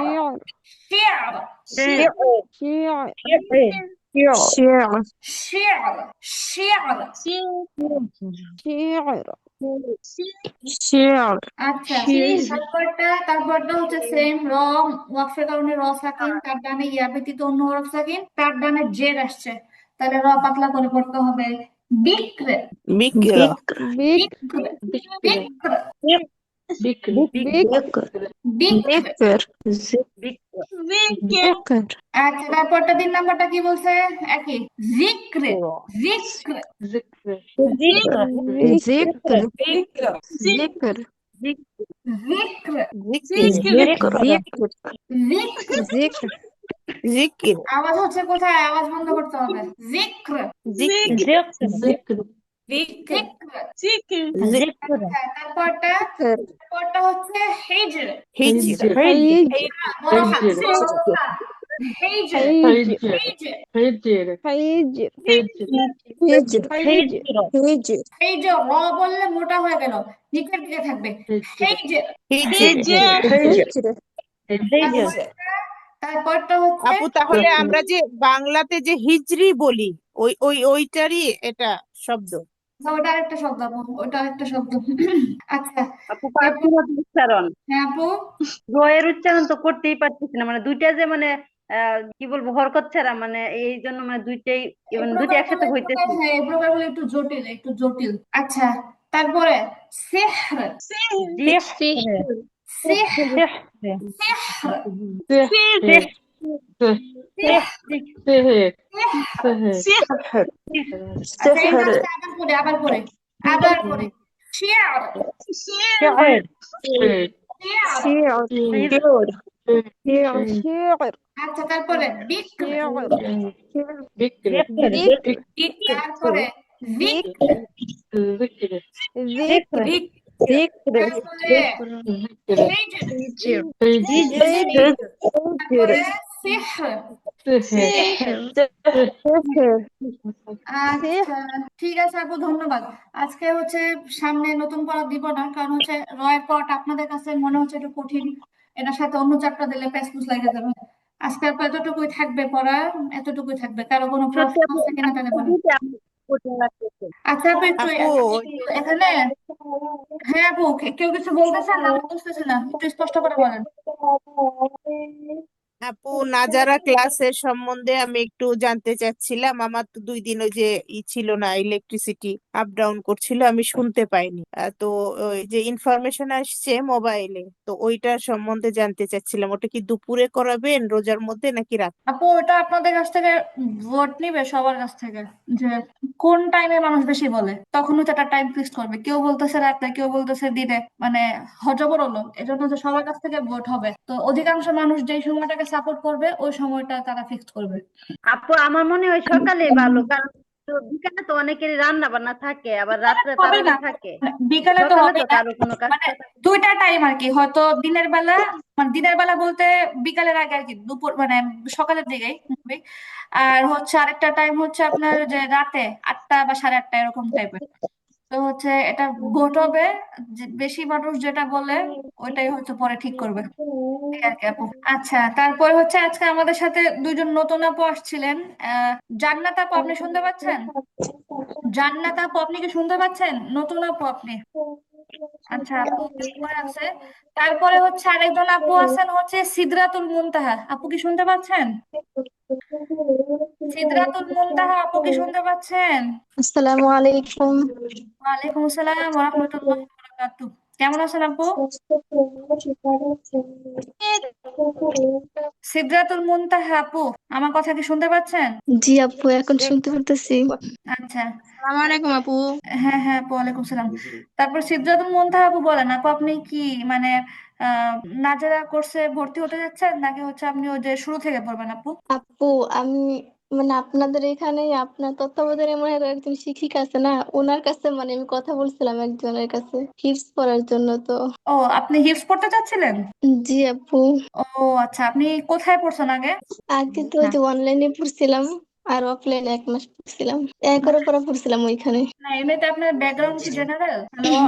share. আচ্ছা, তারপরটা হচ্ছে সেম র, ওয়াকফের কারণে র সাকিন, তার ডানে ইয়া ব্যতীত অন্য হরফ সাকিন, তার ডানে জের আসছে, তাহলে র পাতলা করে পড়তে হবে। বিক্র, বিক্র, বিক্র, বিক্র। আচ্ছা, তারপরটা 3 নাম্বারটা কি বলছে? একই, জিক্র, জিক্র, জিক্র, জিক্র, জিক্র। আওয়াজ হচ্ছে কোথায়? আওয়াজ বন্ধ করতে হবে। জিক্র, জিক্র, যিকর। জিকির জিক্র তারপরটা হচ্ছে হিজর। হিজর হাইজ বড় হাত হিজর হাইজ হিজর হাইজ হিজর হিজর হিজর হিজর র বললে মোটা হয়ে গেল, নিচের দিকে থাকবে হিজর। হিজর হিজর তারপরটা হচ্ছে আপু তাহলে আমরা যে বাংলাতে যে হিজরি বলি ওইটারই এটা শব্দ। ওটা আরেকটা শব্দ আপু, ওটা আরেকটা শব্দ। আচ্ছা আপু তারপর উচ্চারণ হ্যাঁ আপু রয়ের উচ্চারণ তো করতেই পারতেছি না, মানে দুইটা যে মানে কি বলবো হরকত ছাড়া, মানে এই জন্য মানে দুইটাই মানে দুইটা একসাথে হইতেছে। হ্যাঁ এই প্রকারগুলো একটু জটিল, একটু জটিল। আচ্ছা তারপরে সিহর। সিহর সিহর আচ্ছা এই কাজটা আবার পরে শিয়ার শির শিয়ার। শির শির আচ্ছা তারপরে বিক্র। তারপরে জিক যিকর। জিক্র জিক্র তারপরে হিজর। হিজর তারপরে সিহর। সিহর আচ্ছা ঠিক আছে আপু, ধন্যবাদ। আজকে হচ্ছে সামনে নতুন পড়া দিব না, কারণ হচ্ছে রয়ের পড়াটা আপনাদের কাছে মনে হচ্ছে একটু কঠিন, এটার সাথে অন্য চ্যাপ্টার দিলে প্যাসপুস লাগে যাবে। আজকে আপু এতটুকুই থাকবে পড়া, এতটুকুই থাকবে। কারো কোনো প্রশ্ন সত্যি আপু আছে কিনা তাহলে বলেন। কঠিন লাগতেছে। আচ্ছা আপু একটু আপু এখানে হ্যাঁ আপু কেউ কিছু বলতেছেন না, আমি বুঝতেছি না, একটু স্পষ্ট করে বলেন। আপু নাজারা ক্লাসের সম্বন্ধে আমি একটু জানতে চাচ্ছিলাম। আমার তো 2 দিন ওই যে ছিল না, ইলেকট্রিসিটি আপ ডাউন করছিল, আমি শুনতে পাইনি। তো ওই যে ইনফরমেশন আসছে মোবাইলে, তো ওইটার সম্বন্ধে জানতে চাচ্ছিলাম। ওটা কি দুপুরে করাবেন রোজার মধ্যে নাকি রাত? আপু ওটা আপনাদের কাছ থেকে ভোট নিবে, সবার কাছ থেকে, যে কোন টাইমে মানুষ বেশি বলে, তখন হচ্ছে একটা টাইম ফিক্স করবে। কেউ বলতেছে রাতে, কেউ বলতেছে দিনে, মানে হজবর হলো। এজন্য হচ্ছে সবার কাছ থেকে ভোট হবে, তো অধিকাংশ মানুষ যেই সময়টাকে সাপোর্ট করবে ওই সময়টা তারা ফিক্স করবে। আপু আমার মনে হয় সকালে ভালো, কারণ তো বিকালে তো অনেকেরই রান্না বান্না থাকে, আবার রাত্রে হবে না, তারাবি থাকে, বিকালে তো সকালে হবে তো না, কারো কোনো কাজ মানে থাকে না। দুইটা টাইম আর কি, হয়তো দিনের বেলা, মানে দিনের বেলা বলতে বিকালের আগে আর কি, দুপুর মানে সকালের দিকেই হবে। আর হচ্ছে আরেকটা টাইম হচ্ছে আপনার যে রাতে 8টা বা 8:30 এরকম টাইপের। তো হচ্ছে এটা ভোট হবে, যে বেশি মানুষ যেটা বলে ওইটাই হচ্ছে পরে ঠিক করবে, এই আর কি আপু। আচ্ছা তারপর হচ্ছে আজকে আমাদের সাথে দুইজন নতুন আপু আসছিলেন। জান্নাত আপু আপনি শুনতে পাচ্ছেন? জান্নাত আপু আপনি কি শুনতে পাচ্ছেন? নতুন আপু আপনি। আচ্ছা আপু তারপরে আছে, তারপরে হচ্ছে আরেকজন আপু আছেন হচ্ছে সিদরাতুল মুনতাহা। আপু কি শুনতে পাচ্ছেন? সিদরাতুল মুনতাহা আপু কি শুনতে পাচ্ছেন? আসসালামু আলাইকুম ওয়ালাইকুম আসসালাম ওয়া রাহমাতুল্লাহি ওয়া বারাকাতুহু। কেমন আছেন আপু? সিদরাতুল মুনতাহা আপু আমার কথা কি শুনতে পাচ্ছেন? জি আপু এখন শুনতে পারতেছি আচ্ছা আসসালামু আলাইকুম আপু। হ্যাঁ হ্যাঁ আপু ওয়ালাইকুম সালাম। তারপর সিদরাতুল মুনতাহা আপু বলেন, আপু আপনি কি মানে আহ নাজেরা কোর্সে ভর্তি হতে যাচ্ছেন, নাকি হচ্ছে আপনি ওই যে শুরু থেকে পড়বেন আপু? আপু আমি মানে আপনাদের এখানে আপনার তত্ত্বাবধানে মনে হয় একজন শিক্ষিকা আছে না, ওনার কাছে মানে আমি কথা বলছিলাম একজনের কাছে হিপস পড়ার জন্য। তো ও আপনি হিপস পড়তে চাচ্ছিলেন? জি আপু ও আচ্ছা, আপনি কোথায় পড়ছেন আগে? আগে তো ওই যে অনলাইনে পড়ছিলাম আর অফলাইনে 1 মাস পড়ছিলাম, একবারে পড়া পড়ছিলাম ওইখানে। না এমনিতে আপনার ব্যাকগ্রাউন্ড কি জেনারেল? হ্যালো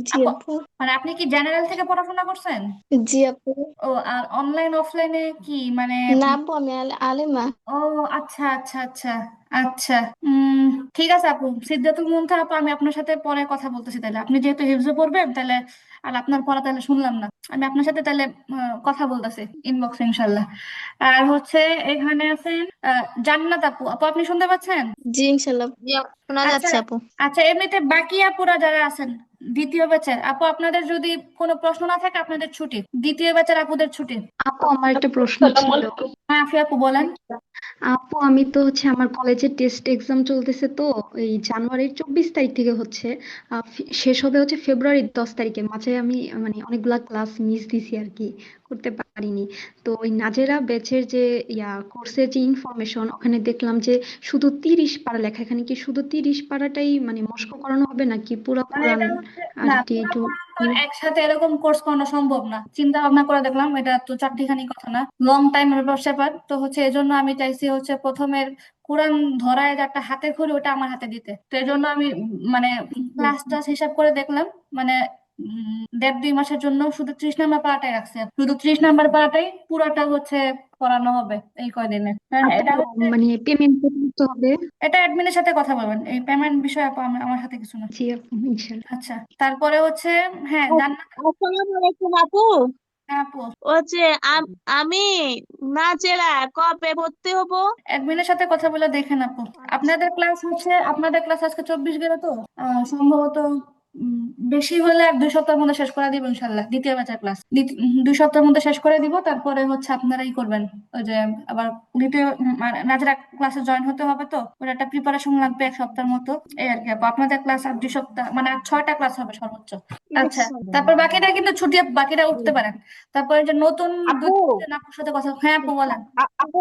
জি আপু, আপু মানে আপনি কি জেনারেল থেকে পড়াশোনা করছেন? জি আপু ও আর অনলাইন অফলাইনে কি মানে না আপু আমি আলেমা। ও আচ্ছা আচ্ছা আচ্ছা আচ্ছা ঠিক আছে আপু। সিদ্ধাতুল মুনতাহা আপু আমি আপনার সাথে পরে কথা বলতেছি, তাহলে আপনি যেহেতু হিফজে পড়বেন তাহলে, আর আপনার পড়া তাহলে শুনলাম না, আমি আপনার সাথে তাহলে কথা বলতেছি ইনবক্সে ইনশাল্লাহ। আর হচ্ছে এখানে আছেন জান্নাত আপু। আপু আপনি শুনতে পাচ্ছেন? জি ইনশাল্লাহ জি আপু, শোনা আচ্ছা যাচ্ছে আপু। আচ্ছা এমনিতে বাকি আপুরা যারা আছেন দ্বিতীয় ব্যাচের আপু, আপনাদের যদি কোনো প্রশ্ন না থাকে আপনাদের ছুটি, দ্বিতীয় ব্যাচের আপুদের ছুটি। আপু আমার একটা প্রশ্ন ছিল। হ্যাঁ আফিয়া আপু বলেন। আপু আমি তো হচ্ছে আমার কলেজের টেস্ট এক্সাম চলতেছে, তো এই জানুয়ারির 24 তারিখ থেকে হচ্ছে শেষ হবে হচ্ছে ফেব্রুয়ারির 10 তারিখে। মাঝে আমি মানে অনেকগুলা ক্লাস মিস দিছি আর কি, করতে পারিনি। তো ওই নাজেরা ব্যাচের যে কোর্সের যে ইনফরমেশন, ওখানে দেখলাম যে শুধু 30 পারা লেখা। এখানে কি শুধু 30 পারাটাই মানে মস্ক করানো হবে নাকি পুরো মানে কোরআন এটা হচ্ছে আর না, কি পুরো একটু? কোরআন তো আর একসাথে এরকম কোর্স করানো সম্ভব না। চিন্তা ভাবনা করে দেখলাম এটা তো চারটিখানি কথা না, লং টাইমের ব্যাপার। তো হচ্ছে এই জন্য আমি চাইছি হচ্ছে প্রথমের কোরআন ধরায় যে একটা হাতে খড়ি ওটা আমার হাতে দিতে। তো এই জন্য আমি মানে ক্লাস টাস হিসাব করে দেখলাম, মানে 1.5-2 মাসের জন্য শুধু 30 নাম্বার পাড়াটাই রাখছে। শুধু 30 নাম্বার পাড়াটাই পুরাটা হচ্ছে পড়ানো হবে এই কয়দিনে। কারণ আপু এটা হচ্ছে, মানে পেমেন্ট করতে হবে? এটা অ্যাডমিনের সাথে কথা বলবেন, এই পেমেন্ট বিষয়ে আপু আমার সাথে কিছু না। জি আপু, ইনশাল্লাহ। আচ্ছা, তারপরে হচ্ছে হ্যাঁ জান্নাত। আসসালামু আলাইকুম আপু। হ্যাঁ আপু, ও যে আমি নাজেরা কবে ভর্তি হব? অ্যাডমিনের সাথে কথা বলে দেখেন আপু। আপনাদের ক্লাস আজকে 24 গেল তো সম্ভবত উম, বেশি হলে আর 2 সপ্তাহের মধ্যে শেষ করে দিব ইনশাল্লাহ। দ্বিতীয় ব্যাচের ক্লাস 2 সপ্তাহের মধ্যে শেষ করে দিব। তারপরে হচ্ছে আপনারাই করবেন ওই যে আবার দ্বিতীয় নাজরা ক্লাসে জয়েন হতে হবে, তো ওটা একটা প্রিপারেশন লাগবে 1 সপ্তাহের মতো। এই আর কি আপু, আপনাদের ক্লাস আর 2 সপ্তাহ মানে আর 6টা ক্লাস হবে সর্বোচ্চ। আচ্ছা, তারপর বাকিটা কিন্তু ছুটি, বাকিটা উঠতে পারেন। তারপরে যে নতুন আপু 2-3 জন আপুর সাথে কথা, হ্যাঁ আপু বলেন। আপু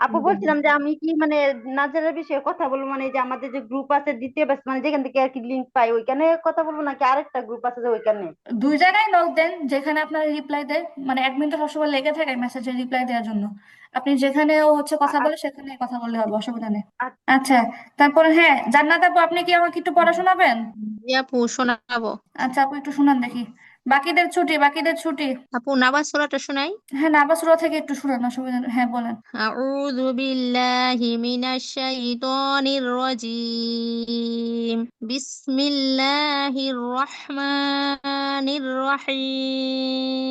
আপু বলছিলাম যে আমি কি মানে নাজারের বিষয়ে কথা বলবো, মানে এই যে আমাদের যে গ্রুপ আছে দ্বিতীয় ব্যাচ, মানে যেখান থেকে আর কি লিঙ্ক পাই ওইখানে কথা বলবো, নাকি আরেকটা গ্রুপ আছে যে ওইখানে? 2 জায়গায় নক দেন, যেখানে আপনার রিপ্লাই দেয়। মানে অ্যাডমিন তো সবসময় লেগে থাকে মেসেজের রিপ্লাই দেওয়ার জন্য। আপনি যেখানে ও হচ্ছে কথা বলে সেখানে কথা বললে হবে, অসুবিধা নেই। আচ্ছা, তারপরে হ্যাঁ জান্নাত আপু, আপনি কি আমাকে একটু পড়া শোনাবেন? জি আপু শোনাবো। আচ্ছা আপু, একটু শোনান দেখি। বাকিদের ছুটি। আপু নামাজ সূরাটা শোনাই। হ্যাঁ, নাবাসুরা থেকে একটু শোনান, অসুবিধা নেই, হ্যাঁ বলেন। আউযু বিল্লাহি মিনাশ শাইতানির রাজিম। বিসমিল্লাহির রহমানির রহিম।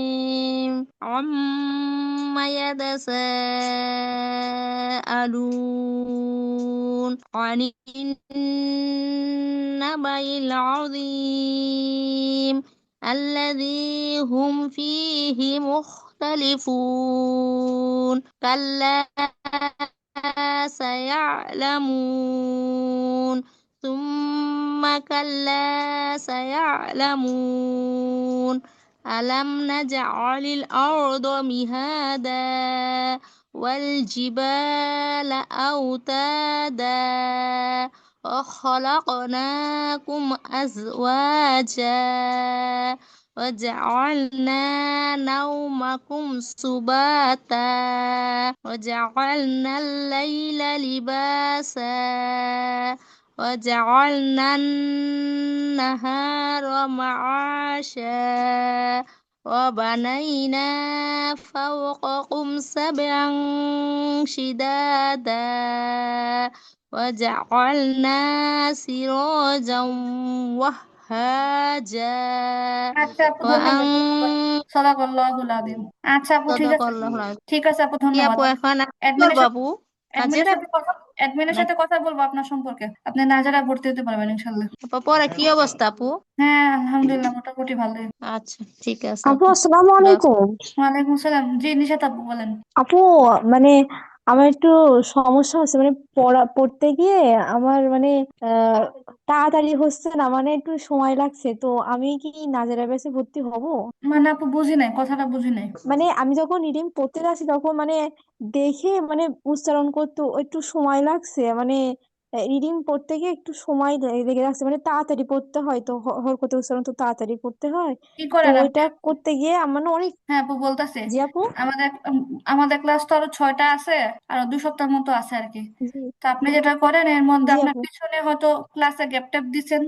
আম্মা ইয়াতাসাআলুন আনিন নাবাইল আযীম الذي هم فيه مختلفون كلا سيعلمون ثم كلا سيعلمون ألم نجعل الأرض مهادا والجبال أوتادا وخلقناكم أزواجا وجعلنا نومكم سباتا وجعلنا الليل لباسا وجعلنا النهار معاشا وبنينا فوقكم سبعا شدادا وجعلنا سراجا وهاجا আচ্ছা আপু, ধন্যবাদ ধন্যবাদ। সাদাকাল্লাহুল আযীম। আচ্ছা আপু, ঠিক আছে। সাদাকাল্লাহুল আযীম। ঠিক আছে আপু, কি ধন্যবাদ। আপু এখন অ্যাডমিনের করবো সাথে আপু? অ্যাডমিনের নাজেরা সাথে কথা অ্যাডমিনের সাথে কথা বলবো আপনার সম্পর্কে। আপনি নাজারা ভর্তি হতে পারবেন ইনশাল্লাহ। আপু পরে কি অবস্থা আপু? হ্যাঁ আলহামদুলিল্লাহ, মোটামুটি ভালোই। আচ্ছা ঠিক আছে আপু আপু। আসসালামু দোয়া আলাইকুম। ওয়ালাইকুম সালাম। জি নিশাত আপু বলেন। আপু মানে আমার একটু সমস্যা হচ্ছে, মানে পড়তে গিয়ে আমার মানে আহ তাড়াতাড়ি হচ্ছে না, মানে একটু সময় লাগছে। তো আমি কি নাজারা ব্যাচে ভর্তি হব? মানে আপু বুঝি নাই, কথাটা বুঝি নাই। মানে আমি যখন রিডিং পড়তে যাচ্ছি তখন মানে দেখে মানে উচ্চারণ করতে একটু সময় লাগছে, মানে রিডিং পড়তে গিয়ে একটু সময় লেগে যাচ্ছে, মানে তাড়াতাড়ি পড়তে হয় তো, হরকত উচ্চারণ তো তাড়াতাড়ি পড়তে হয়। কি তো করেন আপনি ওইটা আপু? করতে গিয়ে আমার না অনেক। হ্যাঁ আপু বলতেছে, জি আপু। আমাদের আমাদের ক্লাস তো আরো 6টা আছে, আরো 2 সপ্তাহ মতো আছে আর কি। জি তো আপনি যেটা করেন এর মধ্যে জি আপনার আপু। পিছনে হয়তো ক্লাসে গ্যাপ ট্যাপ দিচ্ছেন,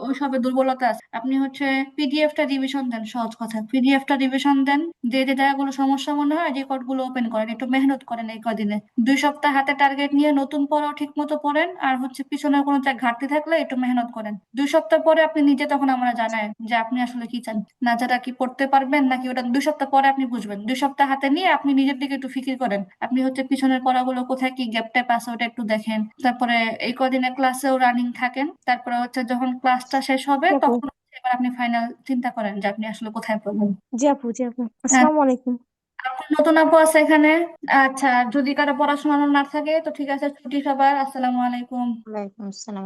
ওই সবে দুর্বলতা আছে। আপনি হচ্ছে পিডিএফটা রিভিশন দেন, সহজ কথা পিডিএফটা রিভিশন দেন। যে যে জায়গাগুলো সমস্যা মনে হয় রেকর্ড গুলো ওপেন করেন, একটু মেহনত করেন এই কদিনে। 2 সপ্তাহ হাতে টার্গেট নিয়ে নতুন পড়াও ঠিক মতো পড়েন, আর হচ্ছে পিছনের কোনো ঘাটতি থাকলে একটু মেহনত করেন। 2 সপ্তাহ পরে আপনি নিজে তখন আমরা জানায় যে আপনি আসলে কি চান, না যারা কি পড়তে পারবেন নাকি, ওটা 2 সপ্তাহ পরে আপনি বুঝবেন। 2 সপ্তাহ হাতে নিয়ে আপনি নিজের দিকে একটু ফিকির করেন। আপনি হচ্ছে পিছনের পড়াগুলো কোথায় কি গ্যাপ ট্যাপ আছে ওটা একটু দেখেন। তারপরে এই কদিনে ক্লাসেও রানিং থাকেন। তারপরে হচ্ছে যখন ক্লাসটা শেষ হবে জি আপু। তখন এবার আপনি ফাইনাল চিন্তা করেন যে আপনি আসলে কোথায় পড়বেন। জি আপু। জি আপু, হ্যাঁ, আসসালামু আলাইকুম। নতুন আপু আছে এখানে। আচ্ছা, যদি কারো পড়াশোনা না থাকে তো ঠিক আছে, ছুটি সবার। আসসালামু আলাইকুম। ওয়ালাইকুম আসসালাম।